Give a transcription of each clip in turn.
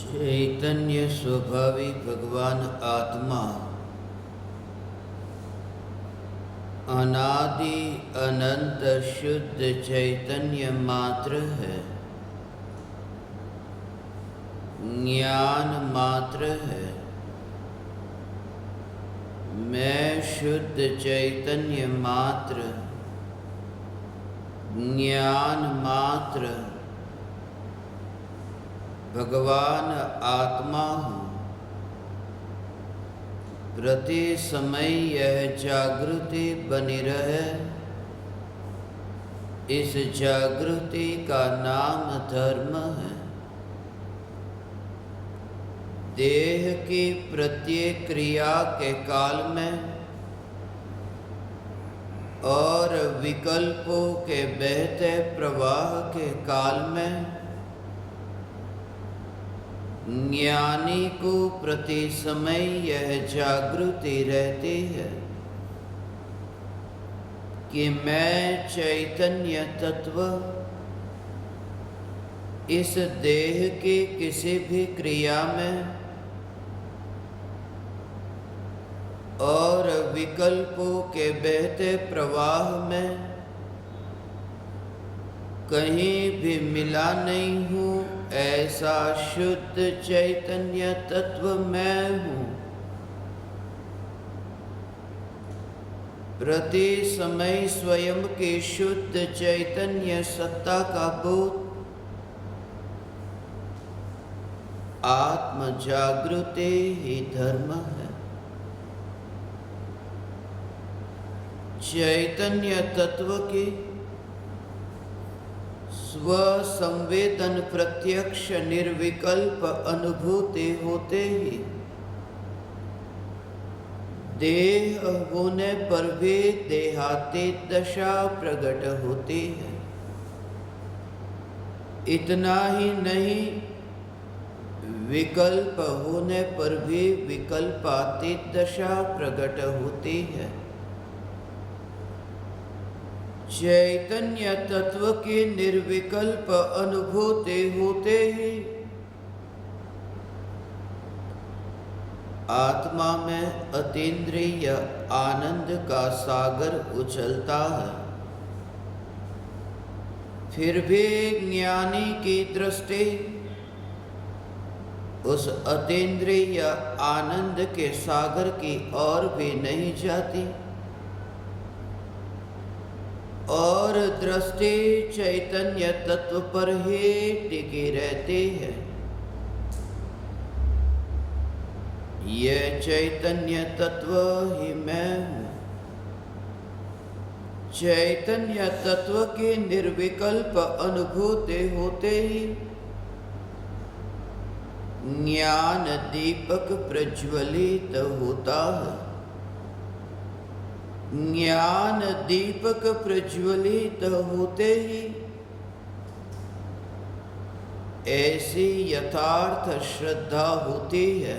चैतन्य स्वभावी भगवान आत्मा अनादि अनंत शुद्ध चैतन्य मात्र है, ज्ञान मात्र है। मैं शुद्ध चैतन्य मात्र, ज्ञान मात्र भगवान आत्मा हूँ। प्रति समय यह जागृति बनी रहे, इस जागृति का नाम धर्म है। देह की प्रत्येक क्रिया के काल में और विकल्पों के बहते प्रवाह के काल में ज्ञानी को प्रति समय यह जागृति रहती है कि मैं चैतन्य तत्व इस देह की किसी भी क्रिया में और विकल्पों के बहते प्रवाह में कहीं भी मिला नहीं हूँ। ऐसा शुद्ध चैतन्य तत्व मैं हूँ। प्रति समय स्वयं की शुद्ध चैतन्य सत्ता का बोध आत्म जागृति ही धर्म है। चैतन्य तत्व की स्व संवेदन प्रत्यक्ष निर्विकल्प अनुभूति होते ही देह होने पर भी देहातीत दशा प्रकट होती है। इतना ही नहीं, विकल्प होने पर भी विकल्पातीत दशा प्रकट होती है। चैतन्य तत्व की निर्विकल्प अनुभूति होते ही आत्मा में अतीन्द्रिय आनंद का सागर उछलता है। फिर भी ज्ञानी की दृष्टि उस अतीन्द्रिय आनंद के सागर की ओर भी नहीं जाती और दृष्टि चैतन्य तत्व पर ही टिकी रहती है। यह चैतन्य तत्व ही मैं हूँ। चैतन्य तत्व की निर्विकल्प अनुभूति होते ही ज्ञान दीपक प्रज्वलित होता है। ज्ञान दीपक प्रज्वलित होते ही ऐसी यथार्थ श्रद्धा होती है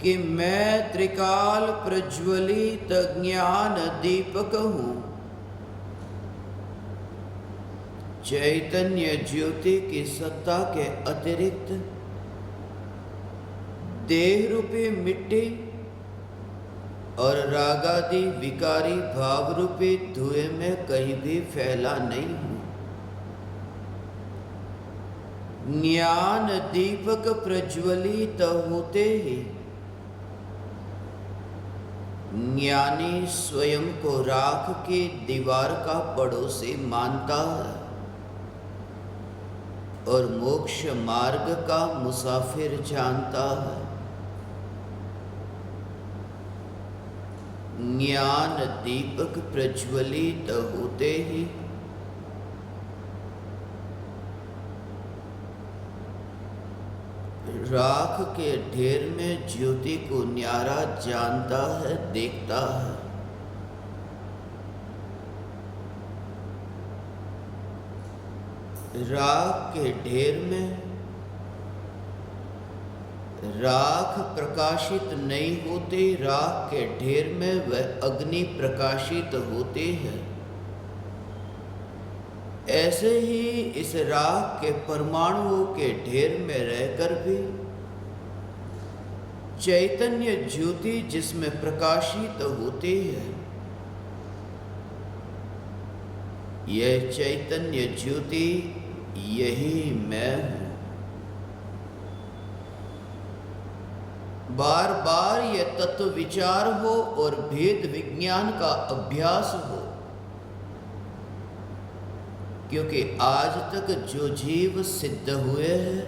कि मैं त्रिकाल प्रज्वलित ज्ञान दीपक हूँ। चैतन्य ज्योति की सत्ता के अतिरिक्त देह रूपी मिट्टी और रागादि विकारी भाव रूपी धुएं में कहीं भी फैला नहीं हूँ। ज्ञान दीपक प्रज्वलित होते ही ज्ञानी स्वयं को राख की दीवार का पड़ोसी मानता है और मोक्ष मार्ग का मुसाफिर जानता है। ज्ञान दीपक प्रज्वलित होते ही राख के ढेर में ज्योति को न्यारा जानता है, देखता है। राख के ढेर में राख प्रकाशित नहीं होती, राख के ढेर में वह अग्नि प्रकाशित होती है ऐसे ही इस राख के परमाणुओं के ढेर में रहकर भी चैतन्य ज्योति जिसमें प्रकाशित होती है, यह चैतन्य ज्योति यही मैं हूं। बार बार यह तत्व विचार हो और भेद विज्ञान का अभ्यास हो, क्योंकि आज तक जो जीव सिद्ध हुए हैं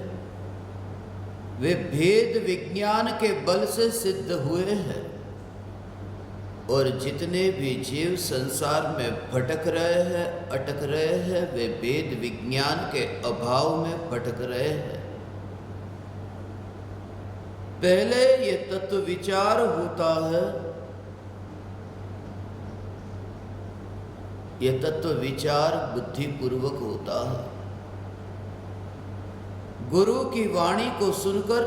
वे भेद विज्ञान के बल से सिद्ध हुए हैं, और जितने भी जीव संसार में भटक रहे हैं, अटक रहे हैं, वे भेद विज्ञान के अभाव में भटक रहे हैं। पहले ये तत्व विचार होता है, यह तत्व विचार बुद्धिपूर्वक होता है। गुरु की वाणी को सुनकर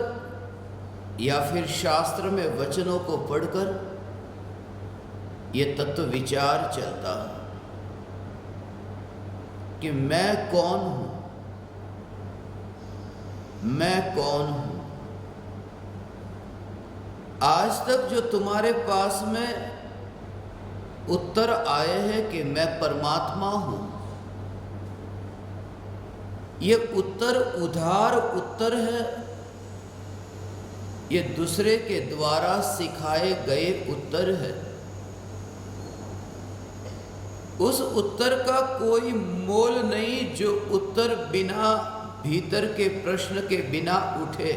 या फिर शास्त्र में वचनों को पढ़कर यह तत्व विचार चलता है कि मैं कौन हूं, मैं कौन हूं। आज तक जो तुम्हारे पास में उत्तर आए हैं कि मैं परमात्मा हूं, ये उत्तर उधार उत्तर है, ये दूसरे के द्वारा सिखाए गए उत्तर है। उस उत्तर का कोई मोल नहीं जो उत्तर बिना भीतर के प्रश्न के बिना उठे,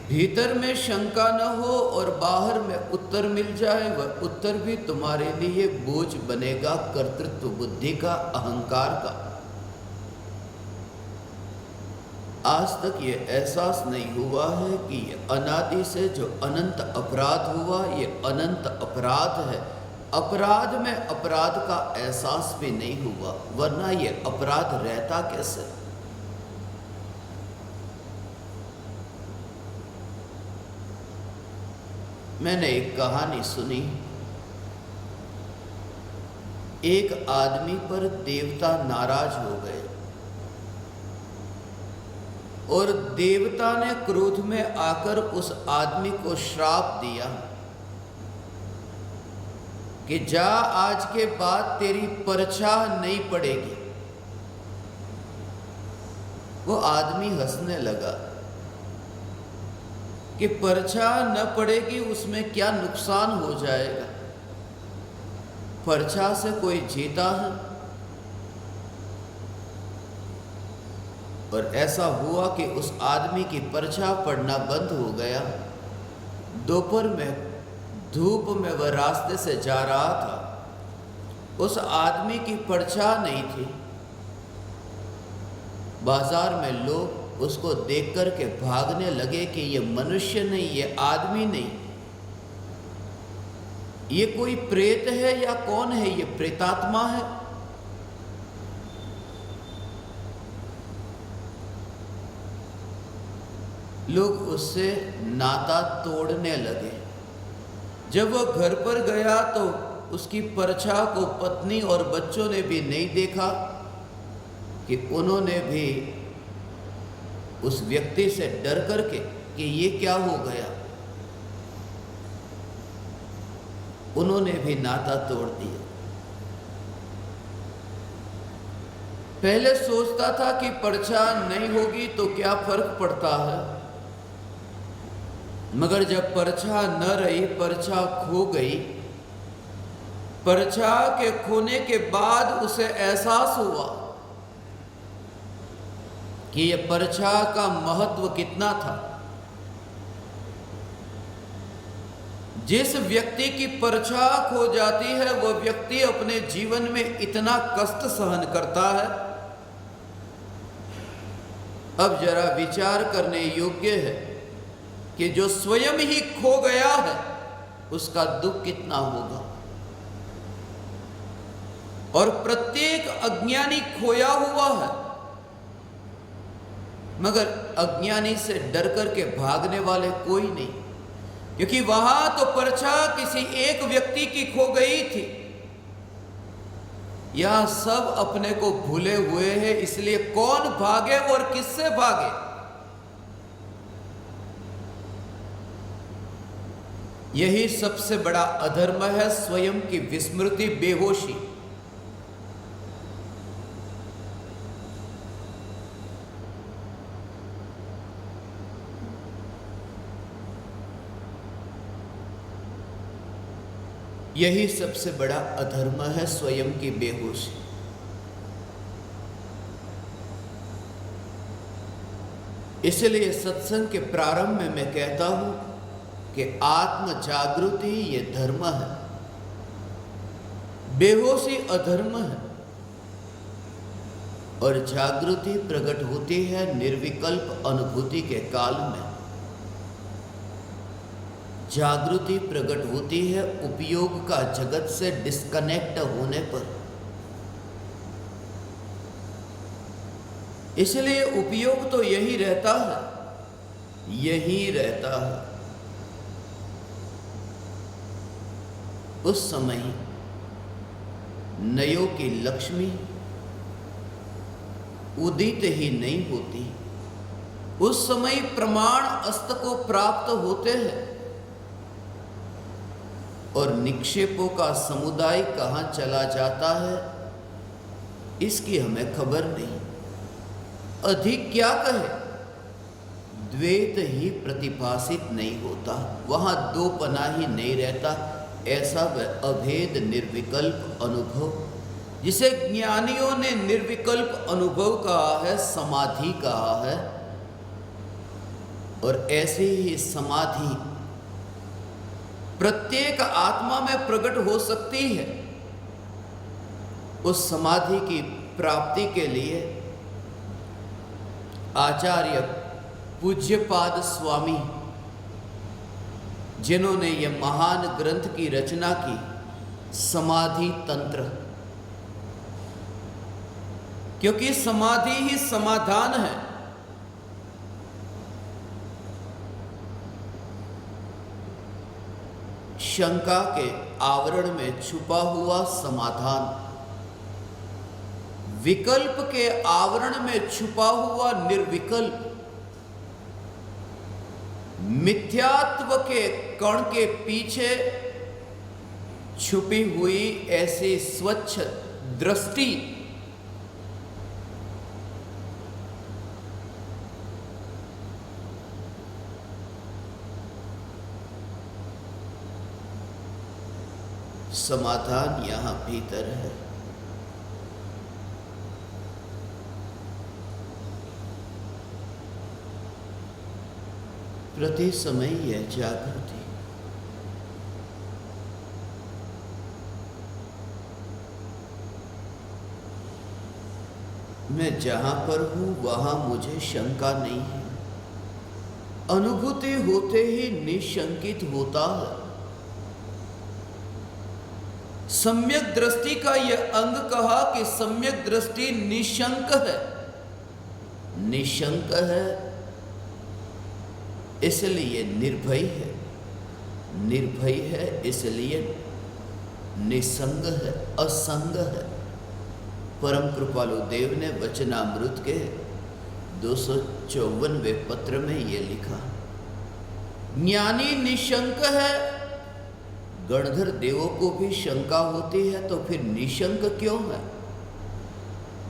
भीतर में शंका न हो और बाहर में उत्तर मिल जाए, वह उत्तर भी तुम्हारे लिए बोझ बनेगा, कर्तृत्व बुद्धि का, अहंकार का। आज तक ये एहसास नहीं हुआ है कि ये अनादि से जो अनंत अपराध हुआ, ये अनंत अपराध है। अपराध में अपराध का एहसास भी नहीं हुआ, वरना ये अपराध रहता कैसे। मैंने एक कहानी सुनी, एक आदमी पर देवता नाराज हो गए और देवता ने क्रोध में आकर उस आदमी को श्राप दिया कि जा, आज के बाद तेरी परछाह नहीं पड़ेगी। वो आदमी हंसने लगा कि परछाह न पड़ेगी, उसमें क्या नुकसान हो जाएगा, परछाह से कोई जीता है। और ऐसा हुआ कि उस आदमी की परछाह पड़ना बंद हो गया। दोपहर में धूप में वह रास्ते से जा रहा था, उस आदमी की परछाह नहीं थी। बाजार में लोग उसको देख कर के भागने लगे कि ये मनुष्य नहीं, ये आदमी नहीं, ये कोई प्रेत है या कौन है, ये प्रेतात्मा है। लोग उससे नाता तोड़ने लगे। जब वह घर पर गया तो उसकी परछाह को पत्नी और बच्चों ने भी नहीं देखा कि उन्होंने भी उस व्यक्ति से डर करके कि ये क्या हो गया, उन्होंने भी नाता तोड़ दिया। पहले सोचता था कि परछाह नहीं होगी तो क्या फर्क पड़ता है, मगर जब परछाह न रही, परछाह खो गई, परछाह के खोने के बाद उसे एहसास हुआ कि यह परछाह का महत्व कितना था। जिस व्यक्ति की परछाह खो जाती है वह व्यक्ति अपने जीवन में इतना कष्ट सहन करता है। अब जरा विचार करने योग्य है कि जो स्वयं ही खो गया है उसका दुख कितना होगा। और प्रत्येक अज्ञानी खोया हुआ है, मगर अज्ञानी से डर करके भागने वाले कोई नहीं, क्योंकि वहां तो परछाह किसी एक व्यक्ति की खो गई थी, यहां सब अपने को भूले हुए हैं, इसलिए कौन भागे और किससे भागे? यही सबसे बड़ा अधर्म है, स्वयं की विस्मृति, बेहोशी। यही सबसे बड़ा अधर्म है, स्वयं की बेहोशी। इसलिए सत्संग के प्रारंभ में मैं कहता हूं कि आत्म जागृति ये धर्म है, बेहोशी अधर्म है। और जागृति प्रकट होती है निर्विकल्प अनुभूति के काल में। जागृति प्रकट होती है उपयोग का जगत से डिस्कनेक्ट होने पर। इसलिए उपयोग तो यही रहता है, यही रहता है। उस समय नयों की लक्ष्मी उदित ही नहीं होती। उस समय प्रमाण अस्त को प्राप्त होते हैं और निक्षेपों का समुदाय कहां चला जाता है इसकी हमें खबर नहीं। अधिक क्या कहे, द्वैत ही प्रतिभासित नहीं होता, वहां दो पना ही नहीं रहता। ऐसा वह अभेद निर्विकल्प अनुभव जिसे ज्ञानियों ने निर्विकल्प अनुभव कहा है, समाधि कहा है। और ऐसी ही समाधि प्रत्येक आत्मा में प्रकट हो सकती है। उस समाधि की प्राप्ति के लिए आचार्य पूज्यपाद स्वामी, जिन्होंने यह महान ग्रंथ की रचना की, समाधि तंत्र, क्योंकि समाधि ही समाधान है। शंका के आवरण में छुपा हुआ समाधान, विकल्प के आवरण में छुपा हुआ निर्विकल्प, मिथ्यात्व के कण के पीछे छुपी हुई ऐसी स्वच्छ दृष्टि, समाधान यहां भीतर है। प्रति समय यह जागृति मैं जहां पर हूं वहां मुझे शंका नहीं है। अनुभूति होते ही निशंकित होता है। सम्यक दृष्टि का यह अंग कहा कि सम्यक दृष्टि निशंक है। निशंक है इसलिए निर्भय है, निर्भय है इसलिए निसंग है, असंग है। परम कृपालु देव ने वचनामृत के 254वें पत्र में यह लिखा, ज्ञानी निशंक है। गणधर देवों को भी शंका होती है तो फिर निशंक क्यों है?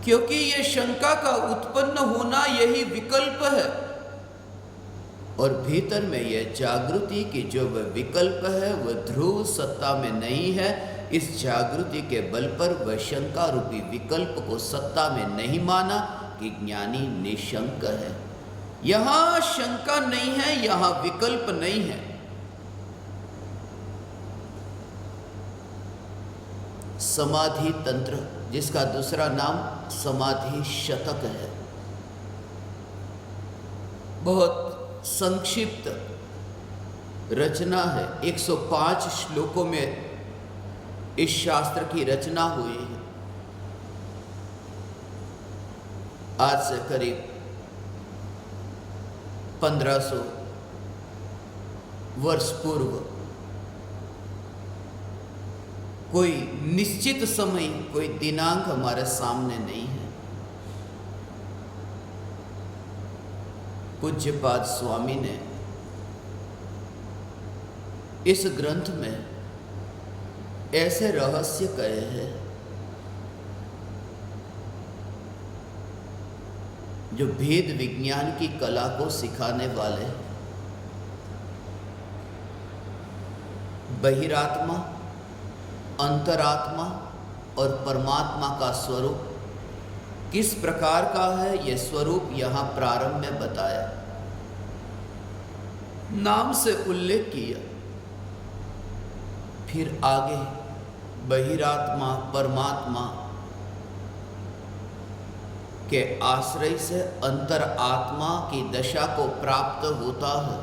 क्योंकि यह शंका का उत्पन्न होना यही विकल्प है। और भीतर में यह जागृति की जो वह विकल्प है वह ध्रुव सत्ता में नहीं है। इस जागृति के बल पर वह शंका रूपी विकल्प को सत्ता में नहीं माना कि ज्ञानी निशंक है। यहां शंका नहीं है, यहां विकल्प नहीं है। समाधि तंत्र, जिसका दूसरा नाम समाधि शतक है, बहुत संक्षिप्त रचना है। 105 श्लोकों में इस शास्त्र की रचना हुई है। आज से करीब 1500 वर्ष पूर्व कोई निश्चित समय, कोई दिनांक हमारे सामने नहीं है। पूज्यपाद स्वामी ने इस ग्रंथ में ऐसे रहस्य कहे हैं जो भेद विज्ञान की कला को सिखाने वाले, बहिरात्मा, अंतरात्मा और परमात्मा का स्वरूप किस प्रकार का है, यह स्वरूप यहाँ प्रारंभ में बताया, नाम से उल्लेख किया। फिर आगे बहिरात्मा, परमात्मा के आश्रय से अंतरात्मा की दशा को प्राप्त होता है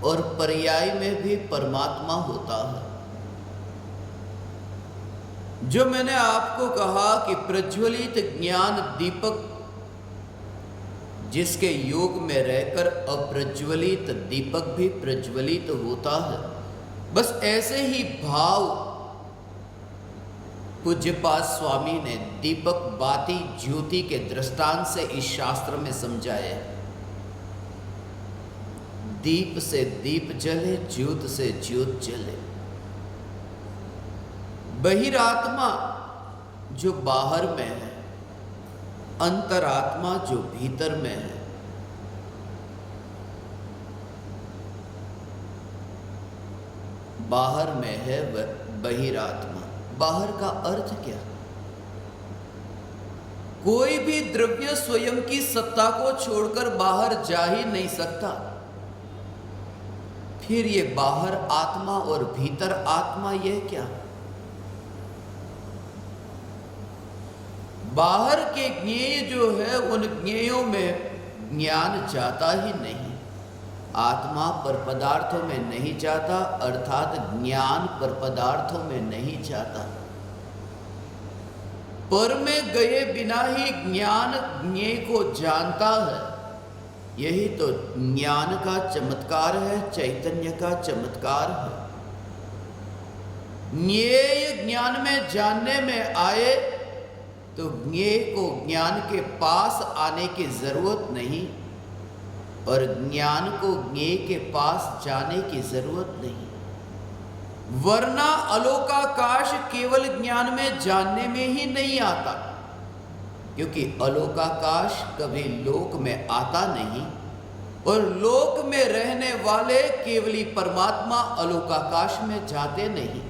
और पर्याय में भी परमात्मा होता है। जो मैंने आपको कहा कि प्रज्वलित ज्ञान दीपक जिसके योग में रहकर अप्रज्वलित दीपक भी प्रज्वलित होता है, बस ऐसे ही भाव पूज्यपाद स्वामी ने दीपक बाती ज्योति के दृष्टांत से इस शास्त्र में समझाया। दीप से दीप जले, ज्योत से ज्योत जले। बहिरात्मा जो बाहर में है, अंतरात्मा जो भीतर में है। बाहर में है वह बहिरात्मा। बाहर का अर्थ क्या? कोई भी द्रव्य स्वयं की सत्ता को छोड़कर बाहर जा ही नहीं सकता। फिर ये बाहर आत्मा और भीतर आत्मा, यह क्या? बाहर के ज्ञेय जो है, उन ज्ञेयों में ज्ञान जाता ही नहीं। आत्मा पर पदार्थों में नहीं जाता, अर्थात ज्ञान पर पदार्थों में नहीं जाता। पर में गए बिना ही ज्ञान ज्ञेय को जानता है। यही तो ज्ञान का चमत्कार है, चैतन्य का चमत्कार है। ज्ञेय ज्ञान में जानने में आए तो ज्ञेय को ज्ञान के पास आने की जरूरत नहीं और ज्ञान को ज्ञेय के पास जाने की जरूरत नहीं। वरना अलोकाकाश केवल ज्ञान में जानने में ही नहीं आता, क्योंकि अलोकाकाश कभी लोक में आता नहीं और लोक में रहने वाले केवली परमात्मा अलोकाकाश में जाते नहीं।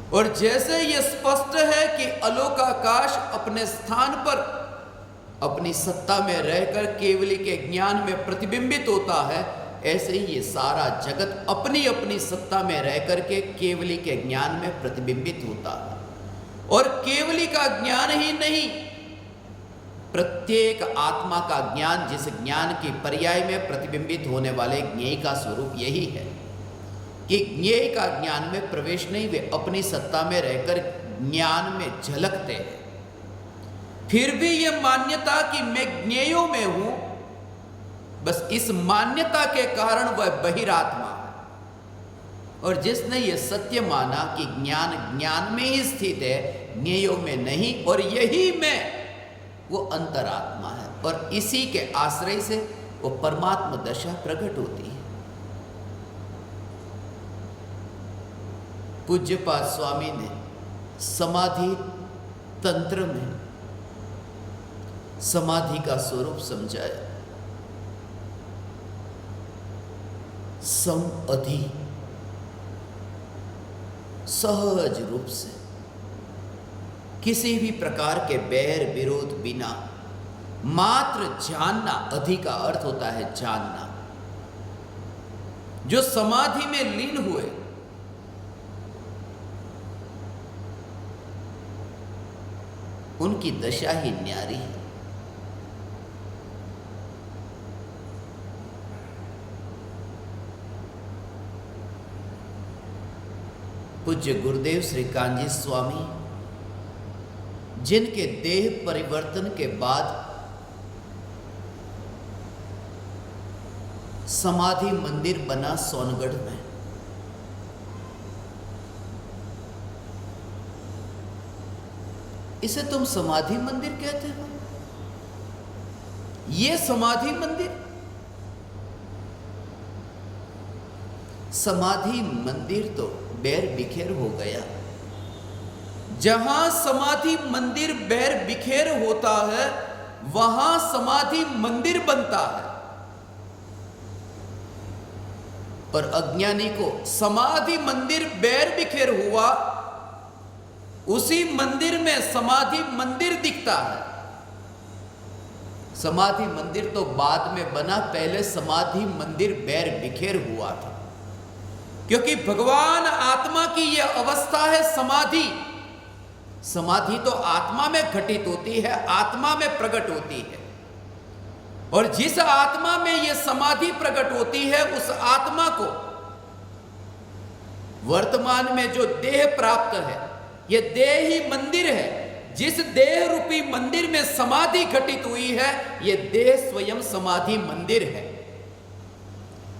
और जैसे ये स्पष्ट है कि अलोकाकाश अपने स्थान पर अपनी सत्ता में रहकर केवली के ज्ञान में प्रतिबिंबित होता है, ऐसे ही ये सारा जगत अपनी अपनी सत्ता में रहकर के केवली के ज्ञान में प्रतिबिंबित होता है। और केवली का ज्ञान ही नहीं, प्रत्येक आत्मा का ज्ञान, जिस ज्ञान की पर्याय में प्रतिबिंबित होने वाले ज्ञेय का स्वरूप यही है कि ज्ञेय का ज्ञान में प्रवेश नहीं, वे अपनी सत्ता में रहकर ज्ञान में झलकते हैं। फिर भी यह मान्यता कि मैं ज्ञेयों में हूं, बस इस मान्यता के कारण वह बहिरात्मा है। और जिसने यह सत्य माना कि ज्ञान ज्ञान में ही स्थित है, ज्ञेयों में नहीं, और यही मैं, वो अंतरात्मा है। और इसी के आश्रय से वो परमात्मा दशा प्रकट होती है। पूज्यपाद स्वामी ने समाधि तंत्र में समाधि का स्वरूप समझाया। समाधि सहज रूप से किसी भी प्रकार के बैर विरोध बिना मात्र जानना, अधि का अर्थ होता है जानना। जो समाधि में लीन हुए उनकी दशा ही न्यारी है। पूज्य गुरुदेव श्री कांजी स्वामी, जिनके देह परिवर्तन के बाद समाधि मंदिर बना सोनगढ़ में, इसे तुम समाधि मंदिर कहते हो? ये समाधि मंदिर? समाधि मंदिर तो बैर बिखेर हो गया। जहां समाधि मंदिर बैर बिखेर होता है वहां समाधि मंदिर बनता है। और अज्ञानी को समाधि मंदिर बैर बिखेर हुआ, उसी मंदिर में समाधि मंदिर दिखता है। समाधि मंदिर तो बाद में बना, पहले समाधि मंदिर बैर बिखेर हुआ था। क्योंकि भगवान आत्मा की यह अवस्था है समाधि। समाधि तो आत्मा में घटित होती है, आत्मा में प्रकट होती है। और जिस आत्मा में यह समाधि प्रकट होती है उस आत्मा को वर्तमान में जो देह प्राप्त है, यह देह ही मंदिर है। जिस देह रूपी मंदिर में समाधि घटित हुई है, यह देह स्वयं समाधि मंदिर है।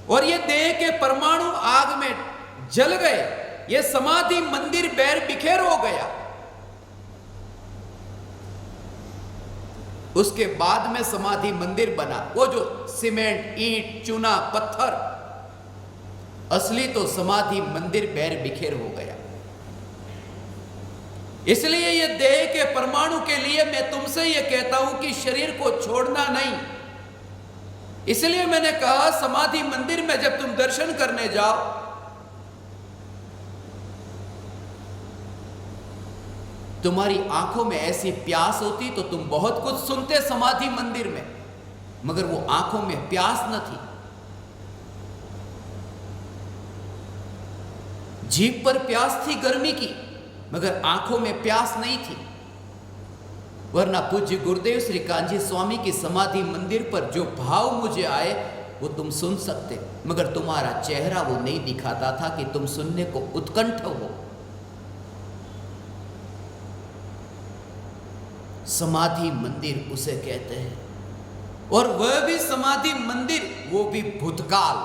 और ये देह के परमाणु आग में जल गए, ये समाधि मंदिर बैर बिखेर हो गया। उसके बाद में समाधि मंदिर बना, वो जो सीमेंट, ईंट, चूना, पत्थर, असली तो समाधि मंदिर बैर बिखेर हो गया। इसलिए ये देह के परमाणु के लिए मैं तुमसे ये कहता हूं कि शरीर को छोड़ना नहीं। इसलिए मैंने कहा समाधि मंदिर में जब तुम दर्शन करने जाओ, तुम्हारी आंखों में ऐसी प्यास होती तो तुम बहुत कुछ सुनते समाधि मंदिर में, मगर वो आंखों में प्यास न थी। जीभ पर प्यास थी गर्मी की, मगर आंखों में प्यास नहीं थी। वरना पूज्य गुरुदेव श्री कांजी स्वामी की समाधि मंदिर पर जो भाव मुझे आए वो तुम सुन सकते, मगर तुम्हारा चेहरा वो नहीं दिखाता था कि तुम सुनने को उत्कंठ हो। समाधि मंदिर उसे कहते हैं। और वह भी समाधि मंदिर, वो भी भूतकाल,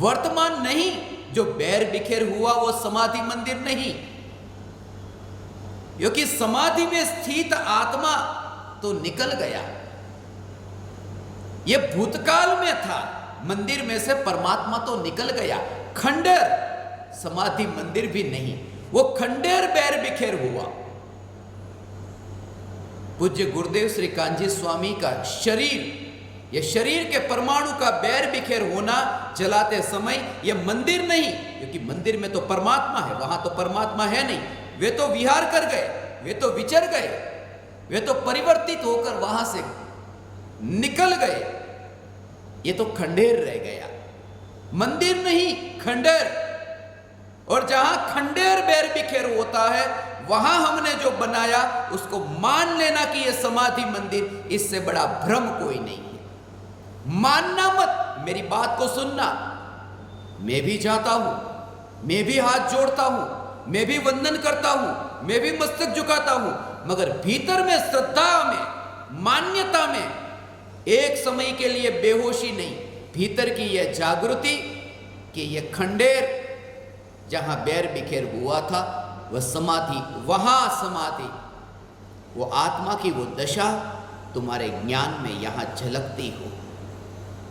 वर्तमान नहीं। जो बैर बिखेर हुआ वो समाधि मंदिर नहीं, क्योंकि समाधि में स्थित आत्मा तो निकल गया। यह भूतकाल में था, मंदिर में से परमात्मा तो निकल गया। खंडेर समाधि मंदिर भी नहीं, वो खंडेर बैर बिखेर हुआ। पूज्य गुरुदेव श्री कांजी स्वामी का शरीर, यह शरीर के परमाणु का बैर बिखेर होना जलाते समय, यह मंदिर नहीं, क्योंकि मंदिर में तो परमात्मा है, वहां तो परमात्मा है नहीं। वे तो विहार कर गए, वे तो विचर गए, वे तो परिवर्तित होकर वहां से निकल गए। ये तो खंडेर रह गया, मंदिर नहीं, खंडेर। और जहां खंडेर बैर बिखेर होता है वहां हमने जो बनाया उसको मान लेना कि यह समाधि मंदिर, इससे बड़ा भ्रम कोई नहीं है। मानना मत, मेरी बात को सुनना। मैं भी जाता हूं, मैं भी हाथ जोड़ता हूं, मैं भी वंदन करता हूं, मैं भी मस्तक झुकाता हूं, मगर भीतर में श्रद्धा में, मान्यता में एक समय के लिए बेहोशी नहीं। भीतर की यह जागृति कि यह खंडेर जहां बैर बिखेर हुआ था वह समाधि, वहां समाधि, वो आत्मा की वो दशा तुम्हारे ज्ञान में यहां झलकती हो।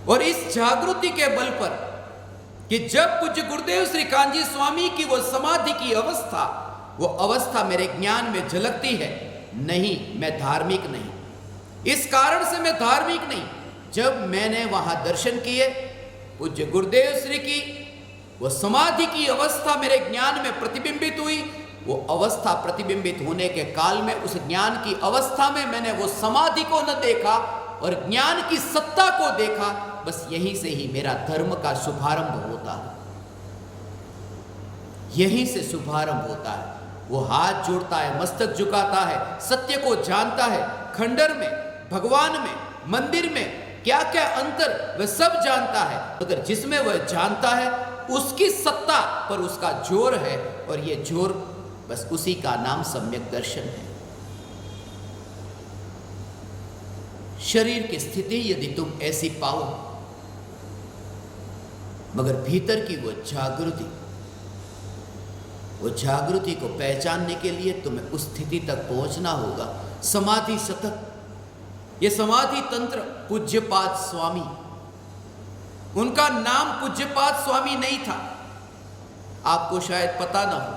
और इस जागृति के बल पर कि जब पूज्य गुरुदेव श्री कांजी स्वामी की वो समाधि की अवस्था, वो अवस्था मेरे ज्ञान में झलकती है। नहीं, मैं धार्मिक नहीं, इस कारण से मैं धार्मिक नहीं। जब मैंने वहां दर्शन किए, पूज्य गुरुदेव श्री की वो समाधि की अवस्था मेरे ज्ञान में प्रतिबिंबित हुई। वो अवस्था प्रतिबिंबित होने के काल में, उस ज्ञान की अवस्था में मैंने वो समाधि को न देखा और ज्ञान की सत्ता को देखा। बस यहीं से ही मेरा धर्म का शुभारंभ होता है, यहीं से शुभारंभ होता है। वो हाथ जोड़ता है, मस्तक झुकाता है, सत्य को जानता है। खंडर में, भगवान में, मंदिर में क्या क्या अंतर वह सब जानता है, मगर जिसमें वह जानता है उसकी सत्ता पर उसका जोर है, और यह जोर बस उसी का नाम सम्यक दर्शन है। शरीर की स्थिति यदि तुम ऐसी पाओ, मगर भीतर की वो जागृति, वो जागृति को पहचानने के लिए तुम्हें उस स्थिति तक पहुंचना होगा, समाधि शतक। ये समाधि तंत्र पूज्यपाद स्वामी, उनका नाम पूज्यपाद स्वामी नहीं था, आपको शायद पता ना हो।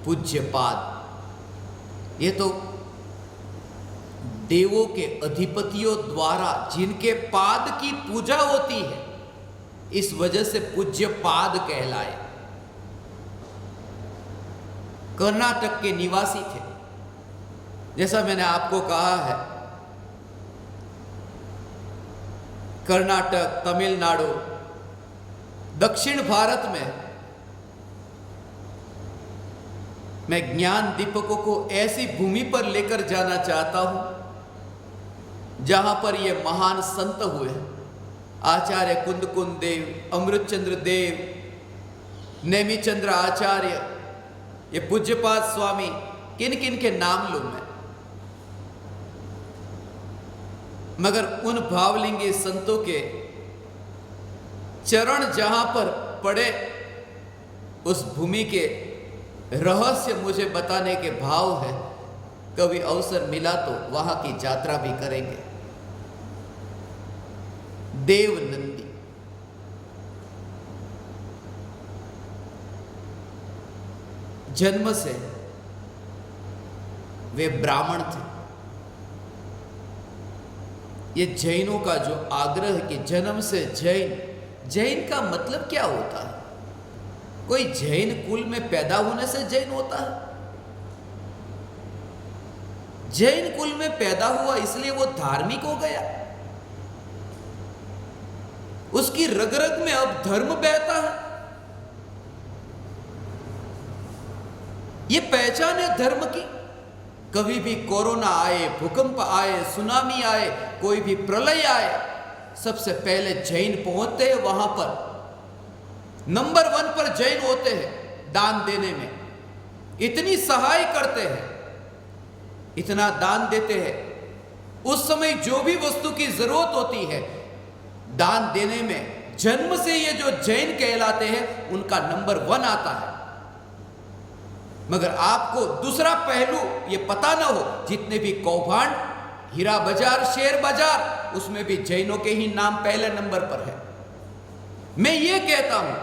पूज्यपाद, ये तो देवों के अधिपतियों द्वारा जिनके पाद की पूजा होती है, इस वजह से पूज्य पाद कहलाए। कर्नाटक के निवासी थे, जैसा मैंने आपको कहा है। कर्नाटक, तमिलनाडु, दक्षिण भारत में मैं ज्ञान दीपकों को ऐसी भूमि पर लेकर जाना चाहता हूं जहां पर ये महान संत हुए, आचार्य कुंदकुंद देव, अमृतचंद्र देव, नेमिचंद्र आचार्य, ये पूज्यपाद स्वामी, किन किन के नाम लूं मैं। मगर उन भावलिंगी संतों के चरण जहां पर पड़े, उस भूमि के रहस्य मुझे बताने के भाव है। कभी अवसर मिला तो वहां की यात्रा भी करेंगे। देवनंदी, जन्म से वे ब्राह्मण थे। ये जैनों का जो आग्रह कि जन्म से जैन, जैन का मतलब क्या होता है? कोई जैन कुल में पैदा होने से जैन होता है? जैन कुल में पैदा हुआ इसलिए वो धार्मिक हो गया? उसकी रग रग में अब धर्म बहता है? ये पहचान है धर्म की। कभी भी कोरोना आए, भूकंप आए, सुनामी आए, कोई भी प्रलय आए, सबसे पहले जैन पहुंचते हैं वहां पर। नंबर 1 पर जैन होते हैं दान देने में। इतनी सहाय करते हैं, इतना दान देते हैं। उस समय जो भी वस्तु की जरूरत होती है दान देने में, जन्म से ये जो जैन कहलाते हैं उनका नंबर 1 आता है। मगर आपको दूसरा पहलू ये पता ना हो, जितने भी कौभांड, हीरा बाजार, शेयर बाजार, उसमें भी जैनों के ही नाम पहले नंबर पर है। मैं ये कहता हूं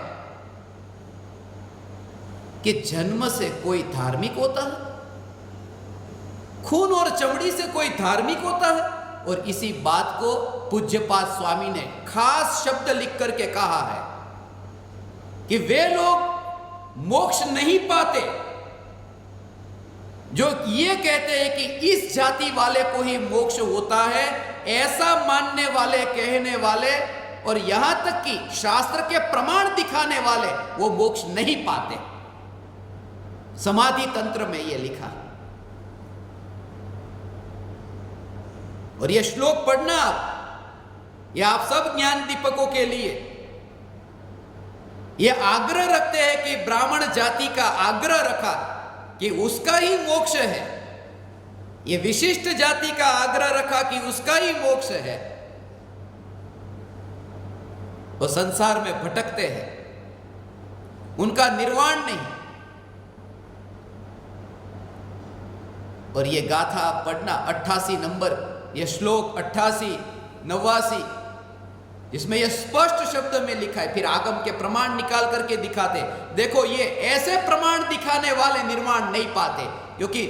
कि जन्म से कोई धार्मिक होता है? खून और चमड़ी से कोई धार्मिक होता है? और इसी बात को पूज्यपाद स्वामी ने खास शब्द लिख करके कहा है कि वे लोग मोक्ष नहीं पाते जो ये कहते हैं कि इस जाति वाले को ही मोक्ष होता है, ऐसा मानने वाले, कहने वाले, और यहां तक कि शास्त्र के प्रमाण दिखाने वाले, वो मोक्ष नहीं पाते। समाधि तंत्र में यह लिखा। और यह श्लोक पढ़ना यह आप सब ज्ञान दीपकों के लिए यह आग्रह रखते हैं कि ब्राह्मण जाति का आग्रह रखा कि उसका ही मोक्ष है। यह विशिष्ट जाति का आग्रह रखा कि उसका ही मोक्ष है। वो संसार में भटकते हैं, उनका निर्वाण नहीं। और यह गाथा आप पढ़ना 88 नंबर, यह श्लोक 88, 89, जिसमें यह स्पष्ट शब्द में लिखा है। फिर आगम के प्रमाण निकाल करके दिखाते, देखो ये ऐसे प्रमाण दिखाने वाले निर्वाण नहीं पाते, क्योंकि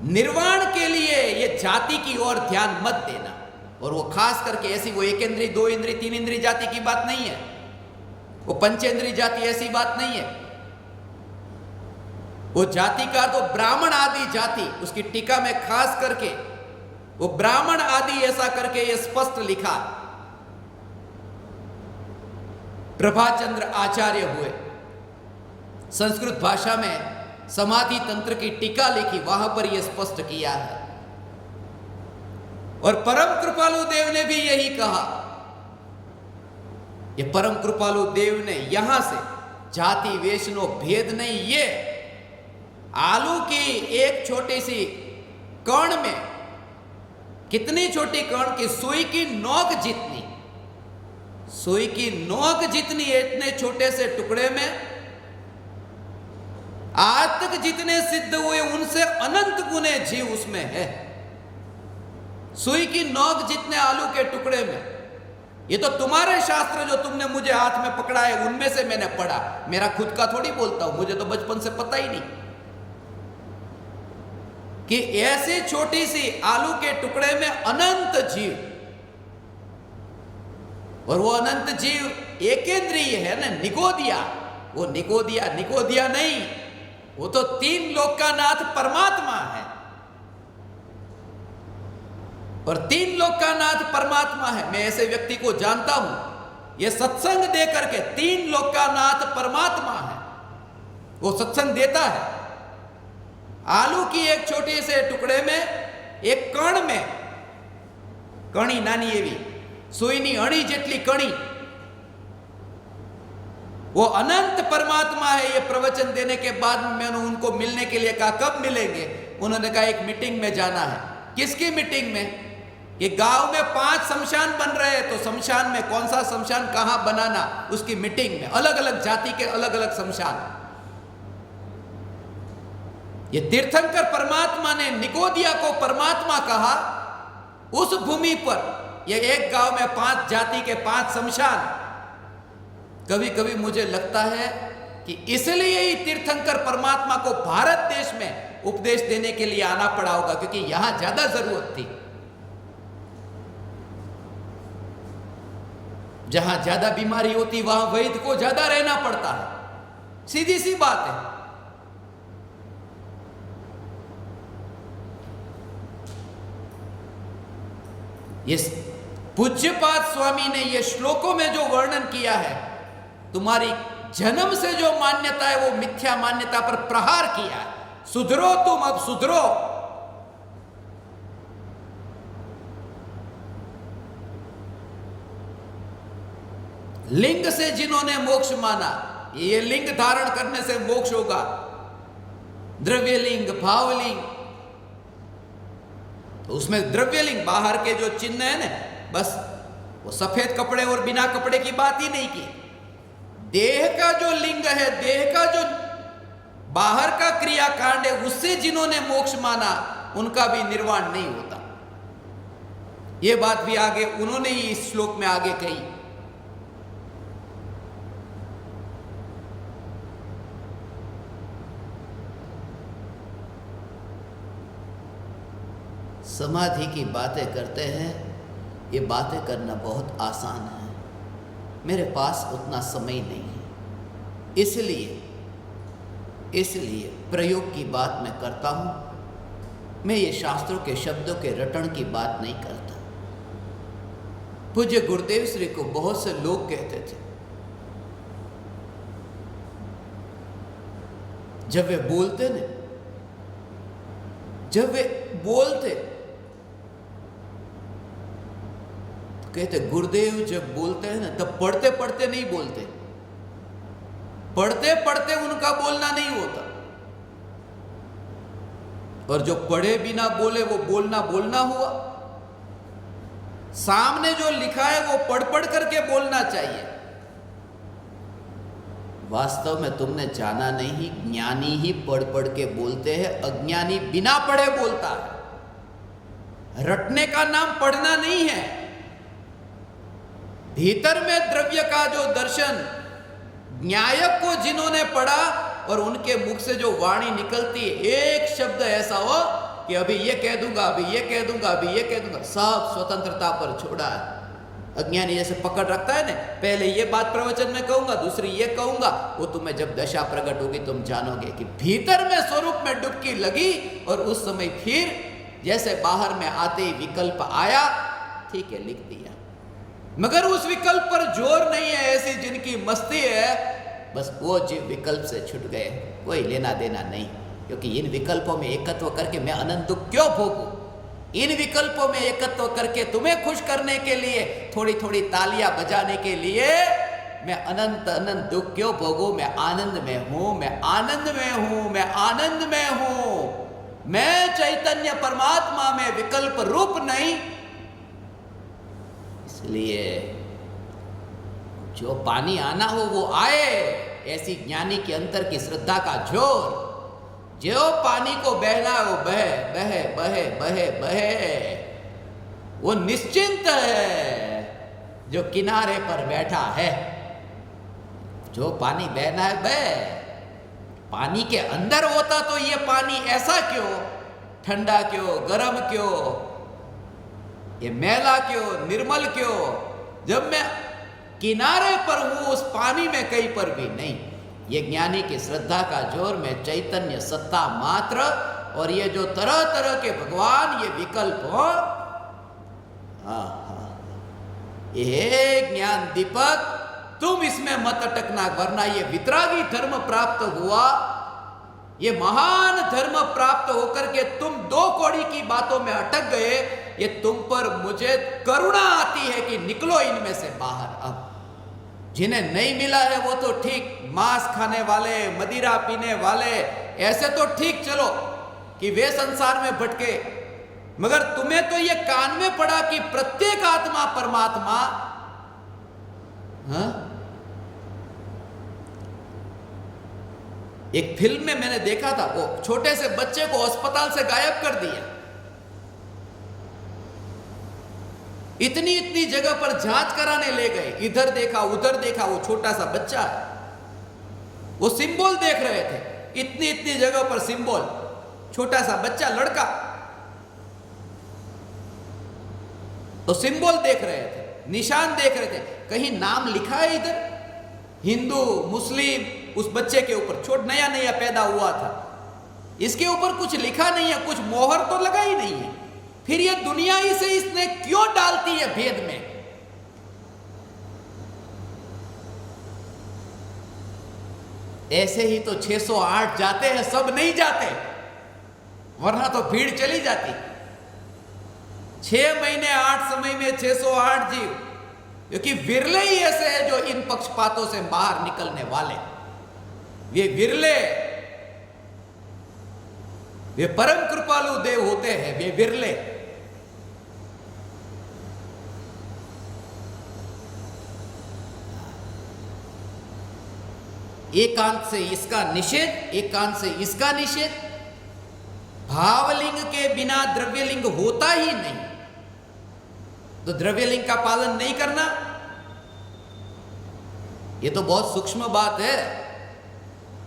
निर्वाण के लिए ये जाति की ओर ध्यान मत देना। और वो खास करके ऐसी वो 1 इंद्रिय, 2 इंद्रिय, 3 इंद्रिय जाति की बात नहीं है, वो पंचेंद्रिय जाति ऐसी बात नहीं है। वो जाति का तो ब्राह्मण आदि जाति, उसकी टीका में खास करके वो ब्राह्मण आदि ऐसा करके ये स्पष्ट लिखा। प्रभाचंद्र आचार्य हुए, संस्कृत भाषा में समाधि तंत्र की टीका लिखी, वहां पर यह स्पष्ट किया है। और परम कृपालु देव ने भी यही कहा। ये परम कृपालु देव ने यहां से जाति वैष्णव भेद नहीं, ये आलू की एक छोटी सी कण में, कितनी छोटी कण की सुई की नोक जितनी सुई की नोक जितनी है इतने छोटे से टुकड़े में आज तक जितने सिद्ध हुए उनसे अनंत गुने जीव उसमें है। सुई की नोक जितने आलू के टुकड़े में, ये तो तुम्हारे शास्त्र जो तुमने मुझे हाथ में पकड़ा है उनमें से मैंने पढ़ा, मेरा खुद का थोड़ी बोलता हूं, मुझे तो बचपन से पता ही नहीं कि ऐसी छोटी सी आलू के टुकड़े में अनंत जीव, और वो अनंत जीव एकेंद्रीय है ना, निकोदिया। वो निकोदिया नहीं, वो तो तीन लोक का नाथ परमात्मा है, और तीन लोक का नाथ परमात्मा है। मैं ऐसे व्यक्ति को जानता हूं, ये सत्संग दे करके तीन लोक का नाथ परमात्मा है, वो सत्संग देता है। आलू की एक छोटे से टुकड़े में, एक कण में, कणी नानी एवी सुईनी अणी जेटली कणी, वो अनंत परमात्मा है। ये प्रवचन देने के बाद मैंने उनको मिलने के लिए कहा, कब मिलेंगे? उन्होंने कहा एक मीटिंग में जाना है। किसकी मीटिंग में? कि गांव में 5 शमशान बन रहे हैं, तो शमशान में कौन सा शमशान कहां बनाना, उसकी मीटिंग में, अलग अलग जाति के अलग अलग शमशान। ये तीर्थंकर परमात्मा ने निकोदिया को परमात्मा कहा। उस भूमि पर ये एक गांव में 5 जाति के 5 शमशान। कभी कभी मुझे लगता है कि इसलिए ही तीर्थंकर परमात्मा को भारत देश में उपदेश देने के लिए आना पड़ा होगा, क्योंकि यहां ज्यादा जरूरत थी। जहां ज्यादा बीमारी होती वहां वैद्य को ज्यादा रहना पड़ता है, सीधी सी बात है। ये पूज्यपाद स्वामी ने ये श्लोकों में जो वर्णन किया है, तुम्हारी जन्म से जो मान्यता है वो मिथ्या मान्यता पर प्रहार किया है। सुधरो तुम, अब सुधरो। लिंग से जिन्होंने मोक्ष माना, ये लिंग धारण करने से मोक्ष होगा, द्रव्यलिंग, भावलिंग, तो उसमें द्रव्यलिंग बाहर के जो चिन्ह है ना, बस वो सफेद कपड़े और बिना कपड़े की बात ही नहीं की। देह का जो लिंग है, देह का जो बाहर का क्रियाकांड है, उससे जिन्होंने मोक्ष माना उनका भी निर्वाण नहीं होता। ये बात भी आगे उन्होंने ही इस श्लोक में आगे कही। समाधि की बातें करते हैं, ये बातें करना बहुत आसान है, मेरे पास उतना समय नहीं है, इसलिए प्रयोग की बात मैं करता हूं। मैं ये शास्त्रों के शब्दों के रटण की बात नहीं करता। पूज्य गुरुदेव श्री को बहुत से लोग कहते थे, जब वे बोलते कहते गुरुदेव जब बोलते हैं ना, तब पढ़ते पढ़ते नहीं बोलते, पढ़ते पढ़ते उनका बोलना नहीं होता, और जो पढ़े बिना बोले वो बोलना हुआ। सामने जो लिखा है वो पढ़ पढ़ करके बोलना चाहिए। वास्तव में तुमने जाना नहीं, ज्ञानी ही पढ़ पढ़ के बोलते हैं, अज्ञानी बिना पढ़े बोलता है। रटने का नाम पढ़ना नहीं है। भीतर में द्रव्य का जो दर्शन, न्यायक को जिन्होंने पढ़ा और उनके मुख से जो वाणी निकलती है, एक शब्द ऐसा हो कि अभी ये कह दूंगा, अभी ये कह दूंगा, अभी ये कह दूंगा, सब स्वतंत्रता पर छोड़ा है। अज्ञानी जैसे पकड़ रखता है ना, पहले ये बात प्रवचन में कहूंगा, दूसरी ये कहूंगा, वो तुम्हें जब दशा प्रकट होगी तुम जानोगे कि भीतर में स्वरूप में डुबकी लगी, और उस समय फिर जैसे बाहर में आते ही विकल्प आया, ठीक है लिख दिया, मगर उस विकल्प पर जोर नहीं है। ऐसी जिनकी मस्ती है, बस वो जीव विकल्प से छूट गए, कोई लेना देना नहीं। क्योंकि इन विकल्पों में एकत्व करके मैं अनंत दुख क्यों भोगूं? इन विकल्पों में एकत्व करके तुम्हें खुश करने के लिए, थोड़ी थोड़ी तालियां बजाने के लिए मैं अनंत अनंत दुख क्यों भोगूं? मैं आनंद में हूं, मैं आनंद में हूं, मैं आनंद में हूं। मैं चैतन्य परमात्मा में विकल्प रूप नहीं। इसलिए जो पानी आना हो वो आए, ऐसी ज्ञानी के अंतर की श्रद्धा का जोर। जो पानी को बहना है वो बहे बहे बहे बहे बहे, वो निश्चिंत है जो किनारे पर बैठा है। जो पानी बहना है बहे। पानी के अंदर होता तो ये पानी ऐसा क्यों, ठंडा क्यों, गर्म क्यों, ये मैला क्यों, निर्मल क्यों? जब मैं किनारे पर हूं उस पानी में कहीं पर भी नहीं। ये ज्ञानी की श्रद्धा का जोर में चैतन्य सत्ता मात्र, और ये जो तरह तरह के भगवान ये विकल्प हो, ये ज्ञान दीपक तुम इसमें मत अटकना, वरना ये वितरागी धर्म प्राप्त हुआ, ये महान धर्म प्राप्त होकर के तुम दो कौड़ी की बातों में अटक गए। ये तुम पर मुझे करुणा आती है कि निकलो इनमें से बाहर। अब जिन्हें नहीं मिला है वो तो ठीक, मांस खाने वाले, मदिरा पीने वाले, ऐसे तो ठीक चलो कि वे संसार में भटके, मगर तुम्हें तो ये कान में पड़ा कि प्रत्येक आत्मा परमात्मा। हाँ? एक फिल्म में मैंने देखा था, वो छोटे से बच्चे को अस्पताल से गायब कर दिया। इतनी इतनी जगह पर जांच कराने ले गए, इधर देखा उधर देखा, वो छोटा सा बच्चा है, वो सिंबल देख रहे थे, इतनी इतनी जगह पर सिंबल, छोटा सा बच्चा लड़का, तो सिंबल देख रहे थे, निशान देख रहे थे, कहीं नाम लिखा है इधर, हिंदू मुस्लिम, उस बच्चे के ऊपर, छोट नया नया पैदा हुआ था, इसके ऊपर कुछ लिखा नहीं है, कुछ मोहर तो लगा ही नहीं है। फिर ये दुनिया ही से इसने क्यों डालती है भेद में? ऐसे ही तो 608 जाते हैं, सब नहीं जाते, वरना तो भीड़ चली जाती। 6 महीने 8 समय में 608 जीव, क्योंकि विरले ही ऐसे हैं जो इन पक्षपातों से बाहर निकलने वाले। ये विरले, वे परम कृपालु देव होते हैं, वे विरले। एकांत से इसका निषेध, एकांत से इसका निषेध। भावलिंग के बिना द्रव्यलिंग होता ही नहीं, तो द्रव्यलिंग का पालन नहीं करना, यह तो बहुत सूक्ष्म बात है।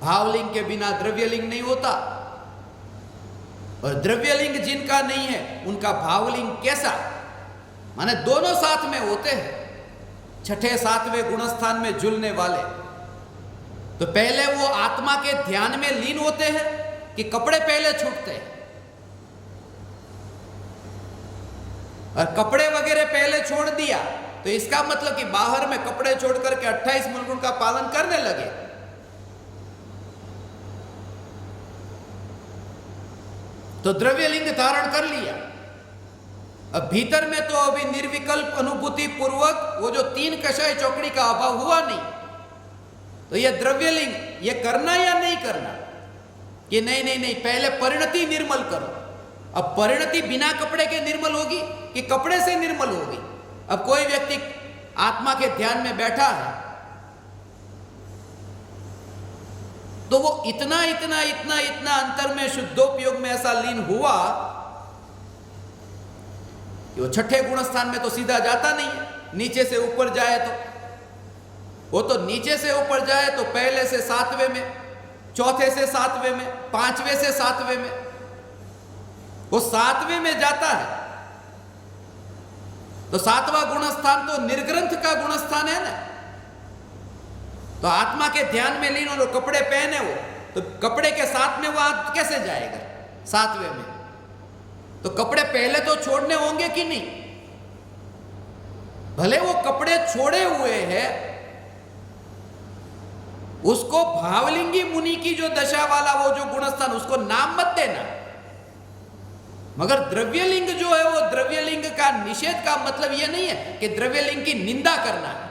भावलिंग के बिना द्रव्यलिंग नहीं होता, और द्रव्यलिंग जिनका नहीं है उनका भावलिंग कैसा? माने दोनों साथ में होते हैं, छठे सातवें गुणस्थान में झूलने वाले। तो पहले वो आत्मा के ध्यान में लीन होते हैं कि कपड़े पहले छूटते हैं, और कपड़े वगैरह पहले छोड़ दिया तो इसका मतलब कि बाहर में कपड़े छोड़ करके 28 मूल गुण का पालन करने लगे। तो द्रव्यलिंग धारण कर लिया। अब भीतर में तो अभी निर्विकल्प अनुभूति पूर्वक वो जो 3 कषाय चौकड़ी का अभाव हुआ नहीं, तो ये द्रव्यलिंग ये करना या नहीं करना, कि नहीं नहीं नहीं पहले परिणति निर्मल करो। अब परिणति बिना कपड़े के निर्मल होगी कि कपड़े से निर्मल होगी? अब कोई व्यक्ति आत्मा के ध्यान में बैठा है तो वो इतना इतना इतना इतना अंतर में शुद्धोपयोग में ऐसा लीन हुआ कि वो छठे गुणस्थान में तो सीधा जाता नहीं है, नीचे से ऊपर जाए तो वो तो नीचे से ऊपर जाए तो पहले से 7वें में, चौथे से 7वें में, 5वें से 7वें में, वो 7वें में जाता है। तो 7वां गुणस्थान तो निर्ग्रंथ का गुणस्थान है ना। तो आत्मा के ध्यान में लीन और कपड़े पहने वो, तो कपड़े के साथ में वो कैसे जाएगा 7वें में? तो कपड़े पहले तो छोड़ने होंगे कि नहीं? भले वो कपड़े छोड़े हुए हैं, उसको भावलिंगी मुनि की जो दशा वाला वो जो गुणस्थान, उसको नाम मत देना। मगर द्रव्यलिंग जो है वो द्रव्यलिंग का निषेध का मतलब ये नहीं है कि द्रव्यलिंग की निंदा करना है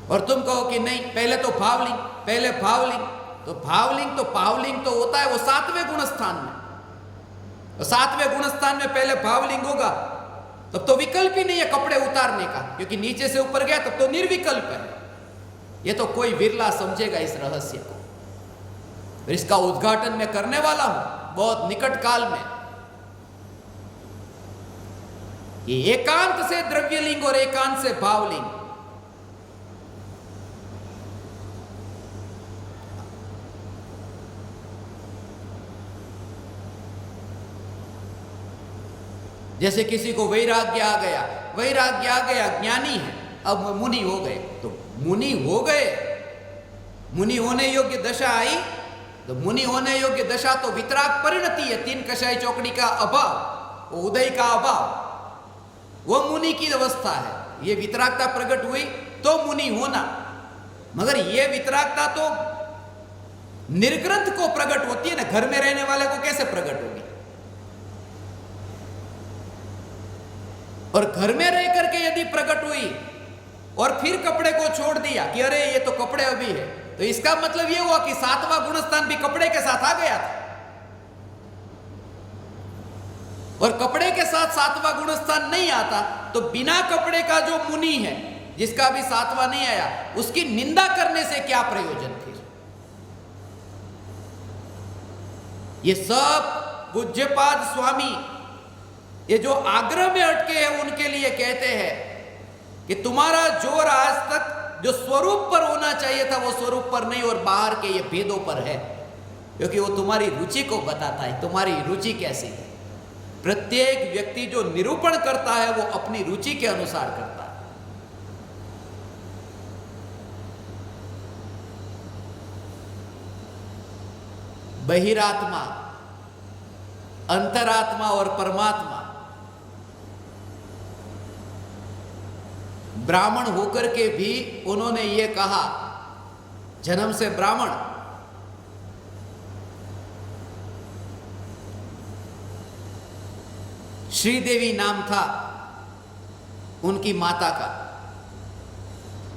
और तुम कहो कि नहीं पहले तो भावलिंग, पहले भावलिंग। तो भावलिंग तो पावलिंग तो होता है वो 7वें गुणस्थान में, और 7वें गुणस्थान में पहले भावलिंग होगा, तब तो विकल्प ही नहीं है कपड़े उतार उतारने का, क्योंकि नीचे से ऊपर गया तब तो निर्विकल्प है। ये तो कोई विरला समझेगा इस रहस्य को। फिर इसका उद्घाटन मैं करने वाला हूं बहुत निकट काल में। ये एकांत से द्रव्यलिंग और एकांत से भावलिंग, जैसे किसी को वैराग्य आ गया, वैराग्य आ गया, ज्ञानी है, अब मुनि हो गए, तो मुनि हो गए, मुनि होने योग्य दशा आई, तो मुनि होने योग्य दशा तो वितराग परिणति है। तीन कषाय चौकड़ी का अभाव, वो उदय का अभाव, वो मुनि की अवस्था है। ये वितरागता प्रकट हुई तो मुनि होना, मगर ये वितरागता तो निर्ग्रंथ को प्रकट होती है ना, घर में रहने वाले को कैसे प्रकट होगी? और घर में रह करके यदि प्रकट हुई और फिर कपड़े को छोड़ दिया कि अरे ये तो कपड़े अभी है, तो इसका मतलब ये हुआ कि सातवां गुणस्थान भी कपड़े के साथ आ गया था। और कपड़े के साथ सातवां गुणस्थान नहीं आता तो बिना कपड़े का जो मुनि है, जिसका भी सातवां नहीं आया, उसकी निंदा करने से क्या प्रयोजन फिर? ये सब पूज्यपाद स्वामी ये जो आग्रह में अटके हैं उनके लिए कहते हैं कि तुम्हारा जोर आज तक जो स्वरूप पर होना चाहिए था वो स्वरूप पर नहीं और बाहर के ये भेदों पर है, क्योंकि वो तुम्हारी रुचि को बताता है। तुम्हारी रुचि कैसी है? प्रत्येक व्यक्ति जो निरूपण करता है वो अपनी रुचि के अनुसार करता है। बहिरात्मा, अंतरात्मा और परमात्मा, ब्राह्मण होकर के भी उन्होंने ये कहा, जन्म से ब्राह्मण, श्रीदेवी नाम था उनकी माता का,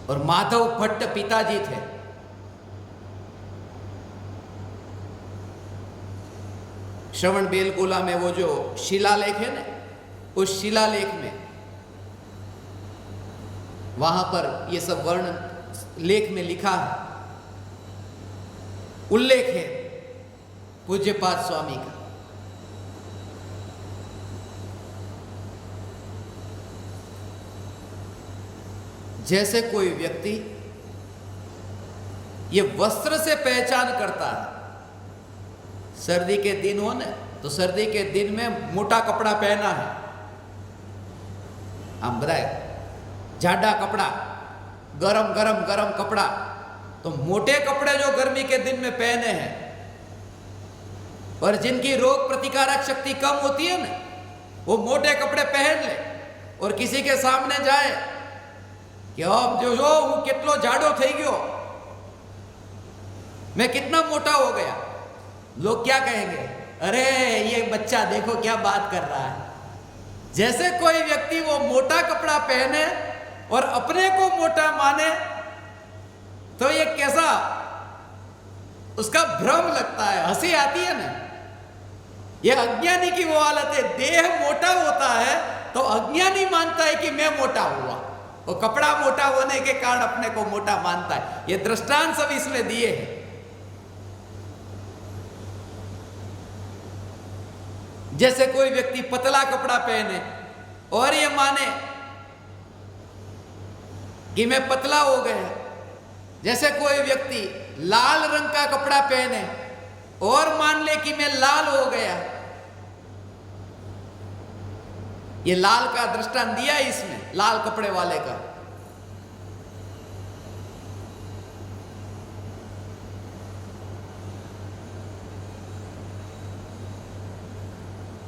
और माधव भट्ट पिताजी थे। श्रवण बेलगोला में वो जो शिलालेख है ना, उस शिलालेख में वहां पर ये सब वर्ण लेख में लिखा है, उल्लेख है पूज्यपाद स्वामी का। जैसे कोई व्यक्ति ये वस्त्र से पहचान करता है, सर्दी के दिन हो ना, तो सर्दी के दिन में मोटा कपड़ा पहना है, हम बताए जाडा कपड़ा, गरम गरम गरम कपड़ा, तो मोटे कपड़े जो गर्मी के दिन में पहने हैं, और जिनकी रोग प्रतिकारक शक्ति कम होती है ना, वो मोटे कपड़े पहन ले और किसी के सामने जाए कि अब जो हूं कितलो जाडो થઈ गयो, मैं कितना मोटा हो गया, लोग क्या कहेंगे? अरे ये बच्चा देखो क्या बात कर रहा है। जैसे कोई व्यक्ति वो मोटा कपड़ा पहने और अपने को मोटा माने, तो ये कैसा उसका भ्रम लगता है, हंसी आती है ना। ये अज्ञानी की वो हालत है, देह मोटा होता है तो अज्ञानी मानता है कि मैं मोटा हुआ, वो कपड़ा मोटा होने के कारण अपने को मोटा मानता है। ये दृष्टांत सब इसमें दिए हैं। जैसे कोई व्यक्ति पतला कपड़ा पहने और ये माने कि मैं पतला हो गया, जैसे कोई व्यक्ति लाल रंग का कपड़ा पहने और मान ले कि मैं लाल हो गया, ये लाल का दृष्टांत दिया इसमें, लाल कपड़े वाले का।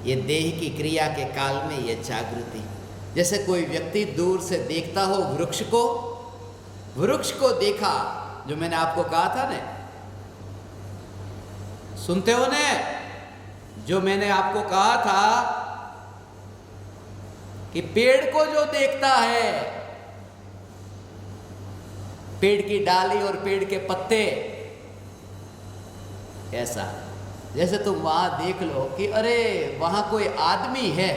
ये देह की क्रिया के काल में ये जागृति, जैसे कोई व्यक्ति दूर से देखता हो वृक्ष को देखा, जो मैंने आपको कहा था ने, सुनते हो ने, जो मैंने आपको कहा था कि पेड़ को जो देखता है, पेड़ की डाली और पेड़ के पत्ते, ऐसा जैसे तुम वहां देख लो कि अरे वहां कोई आदमी है,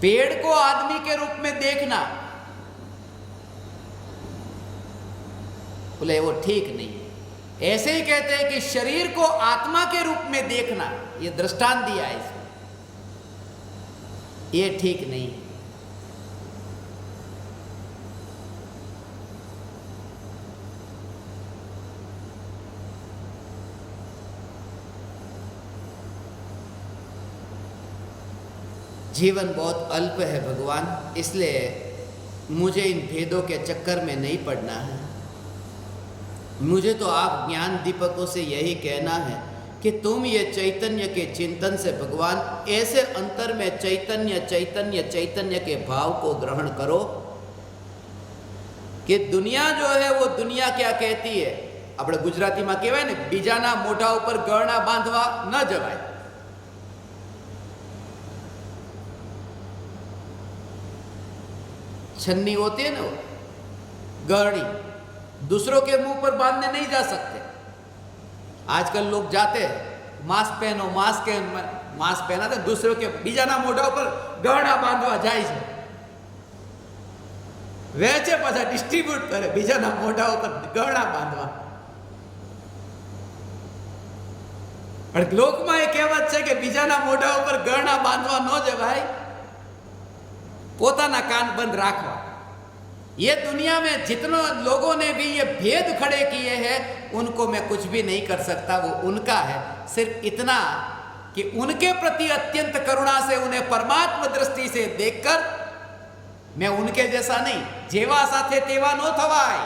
पेड़ को आदमी के रूप में देखना, बोले वो ठीक नहीं है। ऐसे ही कहते हैं कि शरीर को आत्मा के रूप में देखना, ये दृष्टांत दिया है इसमें, ये ठीक नहीं है। जीवन बहुत अल्प है भगवान, इसलिए मुझे इन भेदों के चक्कर में नहीं पड़ना है। मुझे तो आप ज्ञान दीपकों से यही कहना है कि तुम ये चैतन्य के चिंतन से भगवान ऐसे अंतर में चैतन्य चैतन्य चैतन्य के भाव को ग्रहण करो कि दुनिया जो है वो दुनिया क्या कहती है, આપણે ગુજરાતીમાં કહેવાય ને, બીજાના મોઢા ઉપર ગળણા બાંધવા ન જવાય। छन्नी होती है ना, वो गढ़ी, दूसरों के मुंह पर बांधने नहीं जा सकते। आजकल लोग जाते हैं, मास्क पहनो, मास्क पहना तो दूसरों के बीजाना मोढ़ा पर गहना बांधवा जाए छे, वेचे पाछा डिस्ट्रीब्यूट करे, बीजाना मोढ़ा पर गहना बांधवा। पर लोक में एक कहेवत है कि बीजाना मोढ़ा पर गहना बांधवा न जवाय, पोताना कान बंद राखवा। ये दुनिया में जितने लोगों ने भी ये भेद खड़े किए हैं उनको मैं कुछ भी नहीं कर सकता, वो उनका है। सिर्फ इतना कि उनके प्रति अत्यंत करुणा से उन्हें परमात्मा दृष्टि से देखकर मैं उनके जैसा नहीं, जेवा साथे तेवा नो थवाय,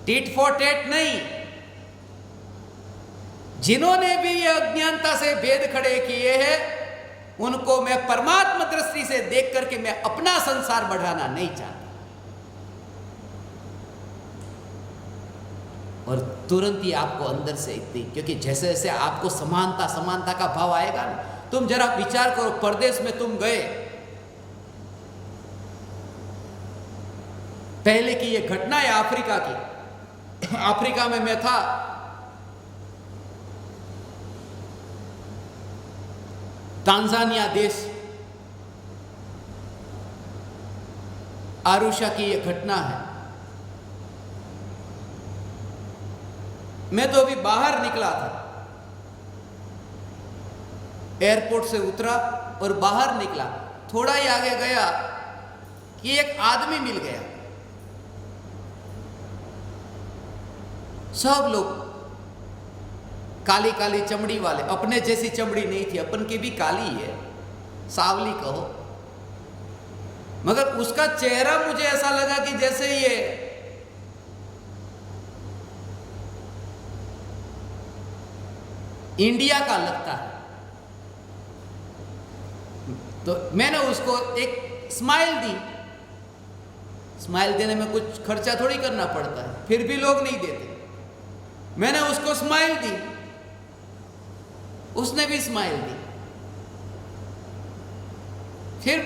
टीट फॉर टेट नहीं। जिन्होंने भी ये अज्ञानता से भेद खड़े किए हैं उनको मैं परमात्मा दृष्टि से देख करके मैं अपना संसार बढ़ाना नहीं चाहता। और तुरंत ही आपको अंदर से इतनी, क्योंकि जैसे जैसे आपको समानता का भाव आएगा ना, तुम जरा विचार करो, परदेश में तुम गए, पहले की ये घटना है अफ्रीका की। अफ्रीका में मैं था, तांजानिया देश, आरुषा की यह घटना है। मैं तो अभी बाहर निकला था, एयरपोर्ट से उतरा और बाहर निकला, थोड़ा ही आगे गया कि एक आदमी मिल गया। सब लोग काली काली चमड़ी वाले, अपने जैसी चमड़ी नहीं थी, अपन की भी काली है, सावली कहो, मगर उसका चेहरा मुझे ऐसा लगा कि जैसे ये इंडिया का लगता है। तो मैंने उसको एक स्माइल दी। स्माइल देने में कुछ खर्चा थोड़ी करना पड़ता है, फिर भी लोग नहीं देते। मैंने उसको स्माइल दी, उसने भी स्माइल दी। फिर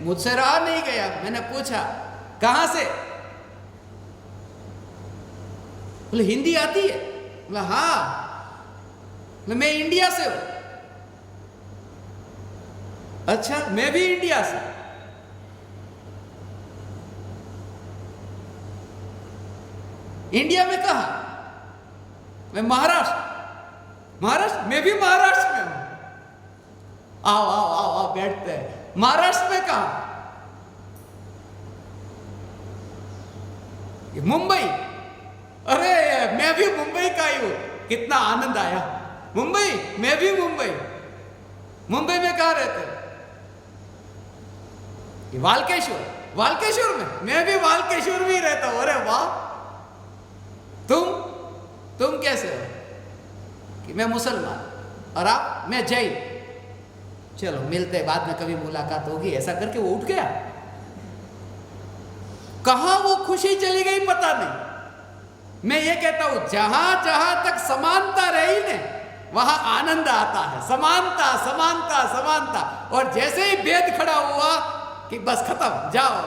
मुझसे रहा नहीं गया, मैंने पूछा कहां से? बोले हिंदी आती है? बोला हाँ। बोले मैं इंडिया से हूं। अच्छा, मैं भी इंडिया से। इंडिया में कहा? मैं महाराष्ट्र। महाराष्ट्र? मैं भी महाराष्ट्र में हूं। आओ आओ आओ आओ, बैठते हैं। महाराष्ट्र में कहा? मुंबई। अरे मैं भी मुंबई का ही हूं। कितना आनंद आया। मुंबई? मैं भी मुंबई। मुंबई में कहाँ रहते? वालकेश्वर। वालकेश्वर में? मैं भी वालकेश्वर में ही रहता हूं। अरे वाह। तुम कैसे हो? कि मैं मुसलमान। और आप? मैं जैन। चलो मिलते, बाद में कभी मुलाकात होगी। ऐसा करके वो उठ गया। कहां वो खुशी चली गई पता नहीं। मैं ये कहता हूं जहां जहां तक समानता रही ने वहां आनंद आता है। समानता समानता समानता। और जैसे ही भेद खड़ा हुआ कि बस खत्म, जाओ।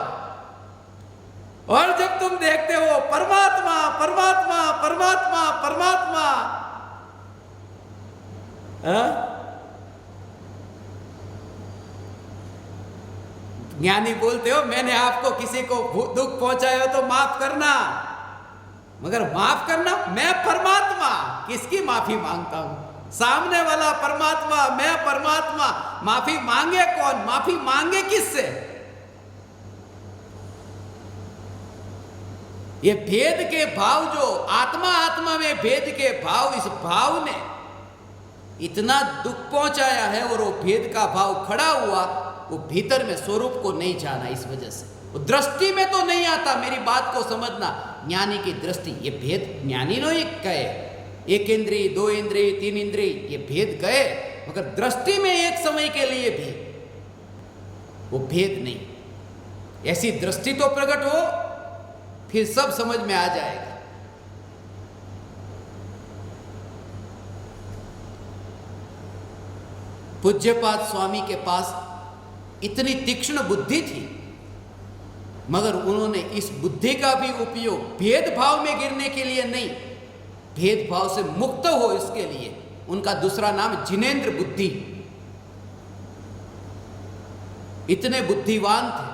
और जब तुम देखते हो परमात्मा परमात्मा परमात्मा परमात्मा, ज्ञानी बोलते हो मैंने आपको किसी को दुख पहुंचाया हो तो माफ करना, मगर माफ करना मैं परमात्मा किसकी माफी मांगता हूं? सामने वाला परमात्मा, मैं परमात्मा। माफी मांगे कौन? माफी मांगे किससे? ये भेद के भाव, जो आत्मा आत्मा में भेद के भाव, इस भाव ने इतना दुख पहुंचाया है और वो भेद का भाव खड़ा हुआ, वो भीतर में स्वरूप को नहीं जाना। इस वजह से वो दृष्टि में तो नहीं आता। मेरी बात को समझना, ज्ञानी की दृष्टि, ये भेद ज्ञानी नो एक कहे, एक इंद्रिय, दो इंद्रिय, तीन इंद्रिय, ये भेद गए, मगर दृष्टि में एक समय के लिए भी वो भेद नहीं। ऐसी दृष्टि तो प्रकट हो, फिर सब समझ में आ जाएगा। पूज्यपाद स्वामी के पास इतनी तीक्ष्ण बुद्धि थी, मगर उन्होंने इस बुद्धि का भी उपयोग भेदभाव में गिरने के लिए नहीं, भेदभाव से मुक्त हो इसके लिए। उनका दूसरा नाम जिनेंद्र बुद्धि। इतने बुद्धिवान थे।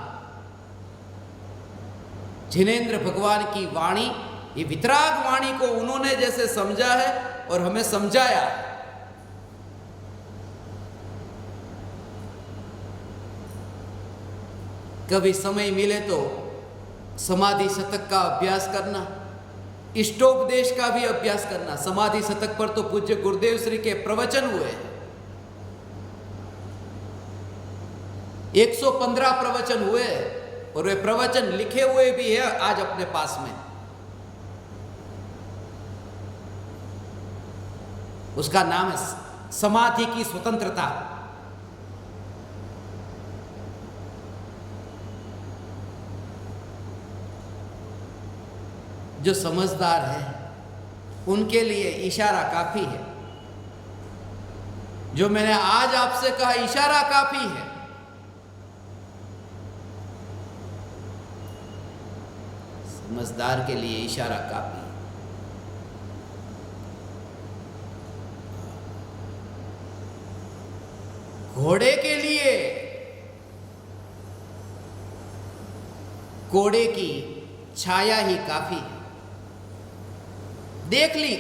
जिनेंद्र भगवान की वाणी, ये वितराग वाणी को उन्होंने जैसे समझा है और हमें समझाया है। कभी समय मिले तो समाधि शतक का अभ्यास करना, इष्टोपदेश का भी अभ्यास करना। समाधि शतक पर तो पूज्य गुरुदेव श्री के प्रवचन हुए हैं, 115 प्रवचन हुए और वे प्रवचन लिखे हुए भी है आज अपने पास में। उसका नाम है समाधि की स्वतंत्रता। जो समझदार है उनके लिए इशारा काफी है। जो मैंने आज आपसे कहा, इशारा काफी है। समझदार के लिए इशारा काफी है। घोड़े के लिए घोड़े की छाया ही काफी है। देख ली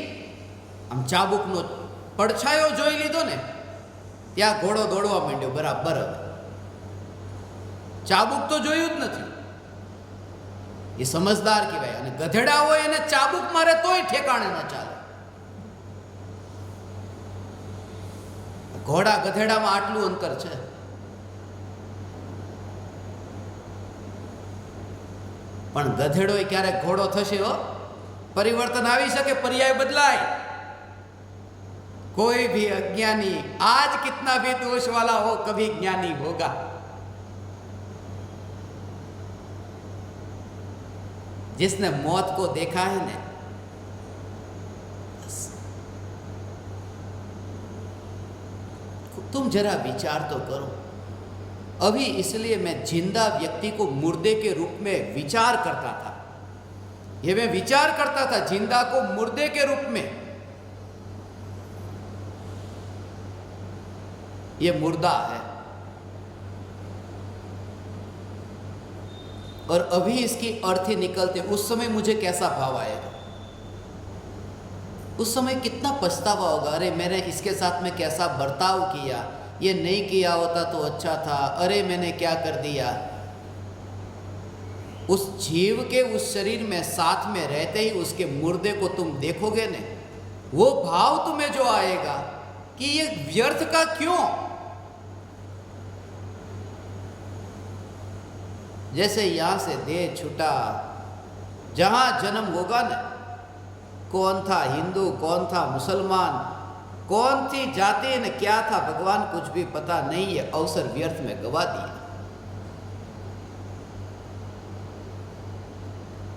આમ ચાબુકનો પડછાયો જોઈ લીધો ને, ત્યાં ઘોડો દોડવા માંડ્યો બરાબર. ચાબુક તો જોયું જ નથી. એ સમજદાર કહેવાય. અને ગધેડા હોય એને ચાબુક મારે તોય ઠેકાણે ન ચાલે. ઘોડા ગધેડામાં આટલું અંતર છે. પણ ગધેડો ક્યારેક ઘોડો થશે હો. परिवर्तन आ सके, पर्याय बदलाय. कोई भी अज्ञानी आज कितना भी दोष वाला हो, कभी ज्ञानी होगा. जिसने मौत को देखा है ना, तुम जरा विचार तो करो. अभी इसलिए मैं जिंदा व्यक्ति को मुर्दे के रूप में विचार करता था. ये मैं विचार करता था जिंदा को मुर्दे के रूप में. ये मुर्दा है और अभी इसकी अर्थी निकलते. उस समय मुझे कैसा भाव आएगा, उस समय कितना पछतावा होगा. अरे मैंने इसके साथ में कैसा बर्ताव किया, ये नहीं किया होता तो अच्छा था. अरे मैंने क्या कर दिया. उस जीव के उस शरीर में साथ में रहते ही उसके मुर्दे को तुम देखोगे ने, वो भाव तुम्हें जो आएगा कि ये व्यर्थ का क्यों. जैसे यहां से देह छूटा, जहां जन्म होगा ना, कौन था हिंदू, कौन था मुसलमान, कौन थी जाति ने क्या था, भगवान कुछ भी पता नहीं. है अवसर व्यर्थ में गवा दिया.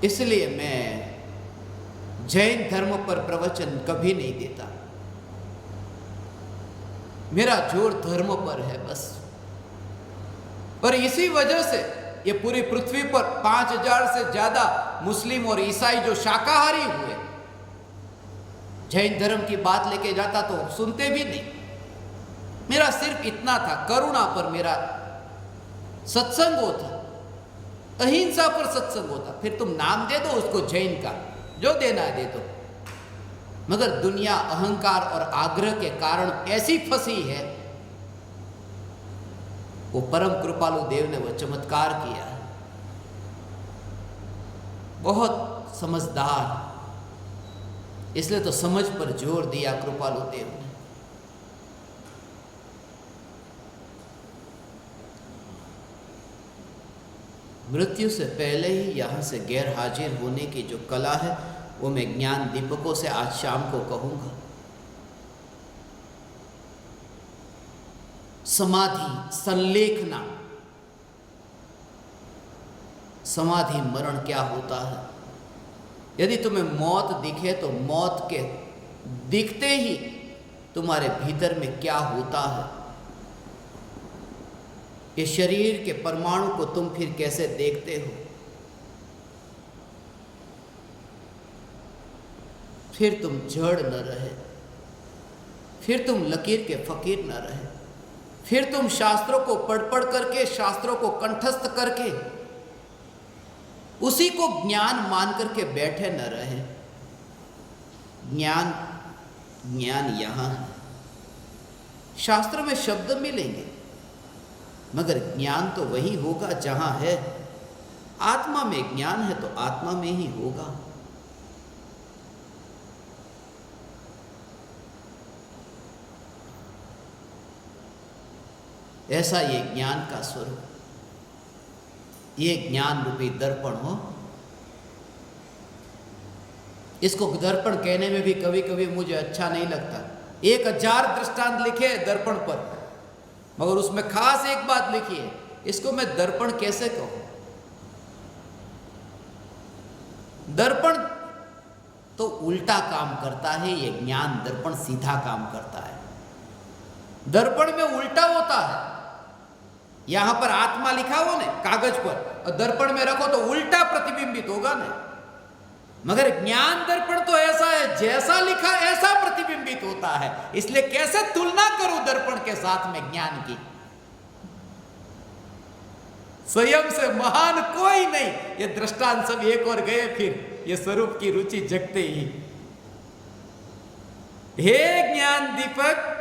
इसलिए मैं जैन धर्म पर प्रवचन कभी नहीं देता. मेरा जोर धर्म पर है बस. और इसी वजह से ये पूरी पृथ्वी पर 5000 से ज्यादा मुस्लिम और ईसाई जो शाकाहारी हुए, जैन धर्म की बात लेके जाता तो सुनते भी नहीं. मेरा सिर्फ इतना था, करुणा पर मेरा सत्संग होता, अहिंसा पर सत्संग होता। फिर तुम नाम दे दो उसको जैन का, जो देना है दे दो। मगर दुनिया अहंकार और आग्रह के कारण ऐसी फंसी है, वो परम कृपालु देव ने वो चमत्कार किया, बहुत समझदार, इसलिए तो समझ पर जोर दिया कृपालु देव ने। मृत्यु से पहले ही यहाँ से गैर हाजिर होने की जो कला है, वो मैं ज्ञान दीपकों से आज शाम को कहूँगा। समाधि संलेखना, समाधि मरण क्या होता है। यदि तुम्हें मौत दिखे तो मौत के दिखते ही तुम्हारे भीतर में क्या होता है, ये शरीर के परमाणु को तुम फिर कैसे देखते हो। फिर तुम जड़ न रहे, फिर तुम लकीर के फकीर न रहे, फिर तुम शास्त्रों को पढ़ पढ़ करके, शास्त्रों को कंठस्थ करके उसी को ज्ञान मान करके बैठे न रहे। ज्ञान ज्ञान यहाँ है। शास्त्र में शब्द मिलेंगे, मगर ज्ञान तो वही होगा जहां है। आत्मा में ज्ञान है तो आत्मा में ही होगा। ऐसा ये ज्ञान का स्वरूप, ये ज्ञान रूपी दर्पण हो। इसको दर्पण कहने में भी कभी कभी मुझे अच्छा नहीं लगता। 1000 दृष्टांत लिखे दर्पण पर, मगर उसमें खास एक बात लिखी है, इसको मैं दर्पण कैसे कहूं। दर्पण तो उल्टा काम करता है, ये ज्ञान दर्पण सीधा काम करता है। दर्पण में उल्टा होता है। यहां पर आत्मा लिखा हो ना कागज पर, और दर्पण में रखो तो उल्टा प्रतिबिंबित होगा ना। मगर ज्ञान दर्पण तो ऐसा है, जैसा लिखा ऐसा प्रतिबिंबित होता है। इसलिए कैसे तुलना करूं दर्पण के साथ में ज्ञान की। स्वयं से महान कोई नहीं। ये दृष्टांत सब एक और गए, फिर ये स्वरूप की रुचि जगते ही। हे ज्ञान दीपक,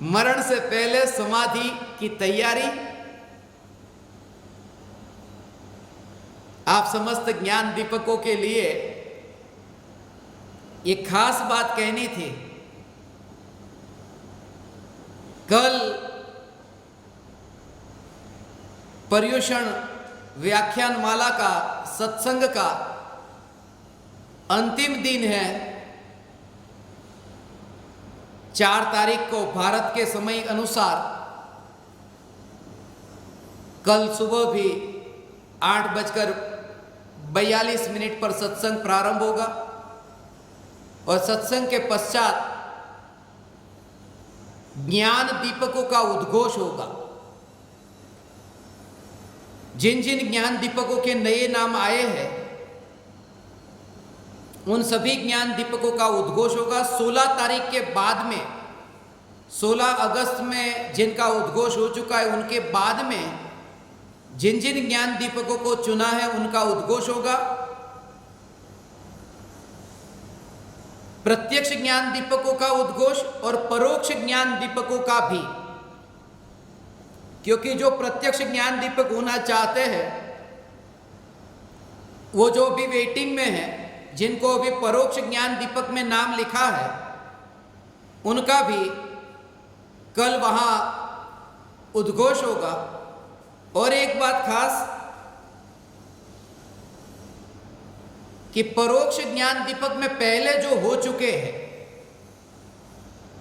मरण से पहले समाधि की तैयारी। आप समस्त ज्ञान दीपकों के लिए एक खास बात कहनी थी। कल पर्युषण व्याख्यान माला का सत्संग का अंतिम दिन है। 4 तारीख को भारत के समय अनुसार कल सुबह भी 8:42 पर सत्संग प्रारंभ होगा, और सत्संग के पश्चात ज्ञान दीपकों का उद्घोष होगा। जिन जिन ज्ञान दीपकों के नए नाम आए हैं, उन सभी ज्ञान दीपकों का उद्घोष होगा। 16 तारीख के बाद में, 16 अगस्त में जिनका उद्घोष हो चुका है, उनके बाद में जिन जिन ज्ञान दीपकों को चुना है उनका उद्घोष होगा। प्रत्यक्ष ज्ञान दीपकों का उद्घोष और परोक्ष ज्ञान दीपकों का भी, क्योंकि जो प्रत्यक्ष ज्ञान दीपक होना चाहते हैं वो जो भी वेटिंग में है, जिनको अभी परोक्ष ज्ञान दीपक में नाम लिखा है, उनका भी कल वहां उद्घोष होगा। और एक बात खास कि परोक्ष ज्ञान दीपक में पहले जो हो चुके हैं,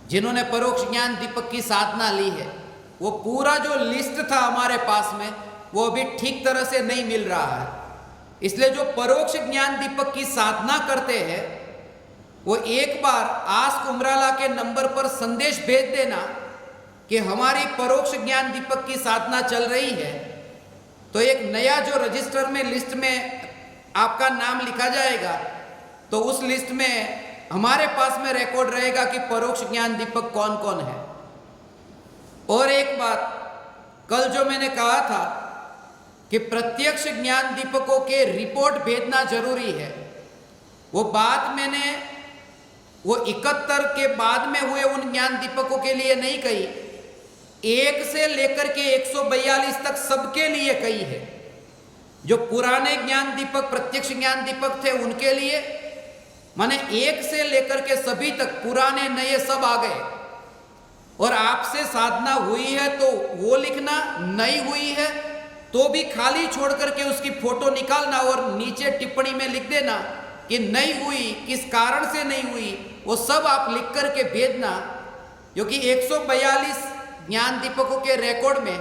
जिन्होंने परोक्ष ज्ञान दीपक की साधना ली है, वो पूरा जो लिस्ट था हमारे पास में, वो अभी ठीक तरह से नहीं मिल रहा है। इसलिए जो परोक्ष ज्ञान दीपक की साधना करते हैं, वो एक बार आस्क उमराला के नंबर पर संदेश भेज देना कि हमारी परोक्ष ज्ञान दीपक की साधना चल रही है। तो एक नया जो रजिस्टर में लिस्ट में आपका नाम लिखा जाएगा, तो उस लिस्ट में हमारे पास में रिकॉर्ड रहेगा कि परोक्ष ज्ञान दीपक कौन कौन है। और एक बात, कल जो मैंने कहा था कि प्रत्यक्ष ज्ञान दीपकों के रिपोर्ट भेजना जरूरी है, वो बात मैंने वो 71 के बाद में हुए उन ज्ञान दीपकों के लिए नहीं कही, 1 से लेकर के 142 तक सबके लिए कही है। जो पुराने ज्ञान दीपक प्रत्यक्ष ज्ञान दीपक थे उनके लिए, माने 1 से लेकर के सभी तक पुराने नए सब आ गए। और आपसे साधना हुई है तो वो लिखना, नहीं हुई है तो भी खाली छोड़ करके उसकी फोटो निकालना और नीचे टिप्पणी में लिख देना कि नहीं हुई, किस कारण से नहीं हुई, वो सब आप लिख करके भेजना। क्योंकि 142 ज्ञान दीपकों के रिकॉर्ड में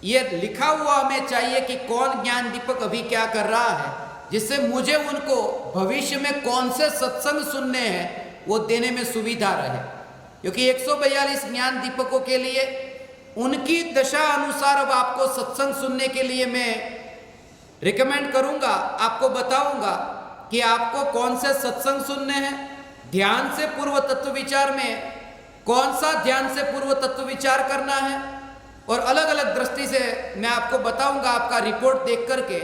ये लिखा हुआ हमें चाहिए कि कौन ज्ञान दीपक अभी क्या कर रहा है, जिससे मुझे उनको भविष्य में कौन से सत्संग सुनने हैं वो देने में सुविधा रहे। क्योंकि 142 ज्ञान दीपकों के लिए उनकी दशा अनुसार अब आपको सत्संग सुनने के लिए मैं रिकमेंड करूंगा, आपको बताऊंगा कि आपको कौन से सत्संग सुनने हैं। ध्यान से पूर्व तत्व विचार में कौन सा ध्यान से पूर्व तत्व विचार करना है, और अलग अलग दृष्टि से मैं आपको बताऊंगा आपका रिपोर्ट देख करके।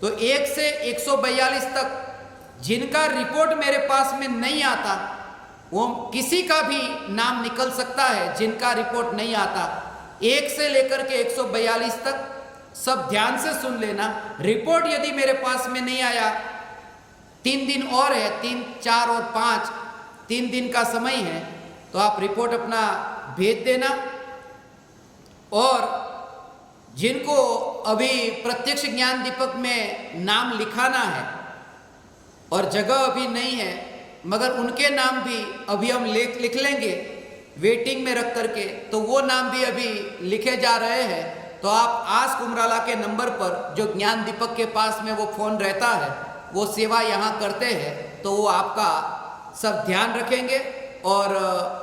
तो 1 से 142 तक जिनका रिपोर्ट मेरे पास में नहीं आता, वो किसी का भी नाम निकल सकता है जिनका रिपोर्ट नहीं आता। 1 से लेकर के 142 तक सब ध्यान से सुन लेना। रिपोर्ट यदि मेरे पास में नहीं आया, 3 दिन और है, 3, 4 और 5, 3 दिन का समय है, तो आप रिपोर्ट अपना भेज देना। और जिनको अभी प्रत्यक्ष ज्ञान दीपक में नाम लिखाना है और जगह अभी नहीं है, मगर उनके नाम भी अभी हम लिख लेंगे वेटिंग में रख करके, तो वो नाम भी अभी लिखे जा रहे हैं। तो आप आस्क उमराला के नंबर पर, जो ज्ञान दीपक के पास में वो फोन रहता है, वो सेवा यहाँ करते हैं, तो वो आपका सब ध्यान रखेंगे। और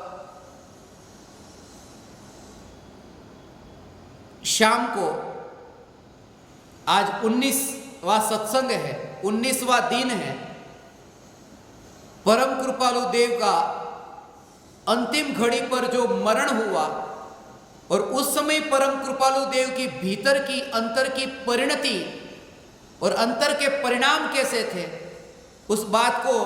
शाम को आज 19वां सत्संग है, 19वां दिन है। परम कृपालु देव का अंतिम घड़ी पर जो मरण हुआ, और उस समय परम कृपालु देव की भीतर की अंतर की परिणति और अंतर के परिणाम कैसे थे, उस बात को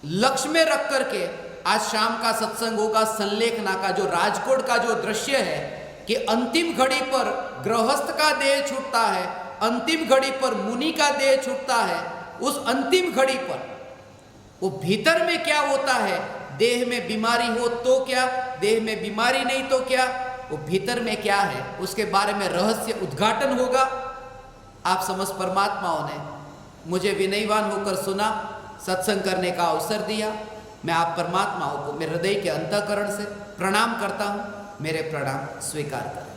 लक्ष्य में रख करके आज शाम का सत्संग होगा। संलेखना का जो राजकोट का जो दृश्य है कि अंतिम घड़ी पर गृहस्थ का देह छूटता है, अंतिम घड़ी पर मुनि का देह छूटता है। उस अंतिम घड़ी पर वो भीतर में क्या होता है, देह में बीमारी हो तो क्या, देह में बीमारी नहीं तो क्या, वो भीतर में क्या है, उसके बारे में रहस्य उद्घाटन होगा। आप समस्त परमात्माओं ने मुझे विनयवान होकर सुना, सत्संग करने का अवसर दिया। मैं आप परमात्माओं को मेरे हृदय के अंतःकरण से प्रणाम करता हूँ। मेरे प्रणाम स्वीकार करें।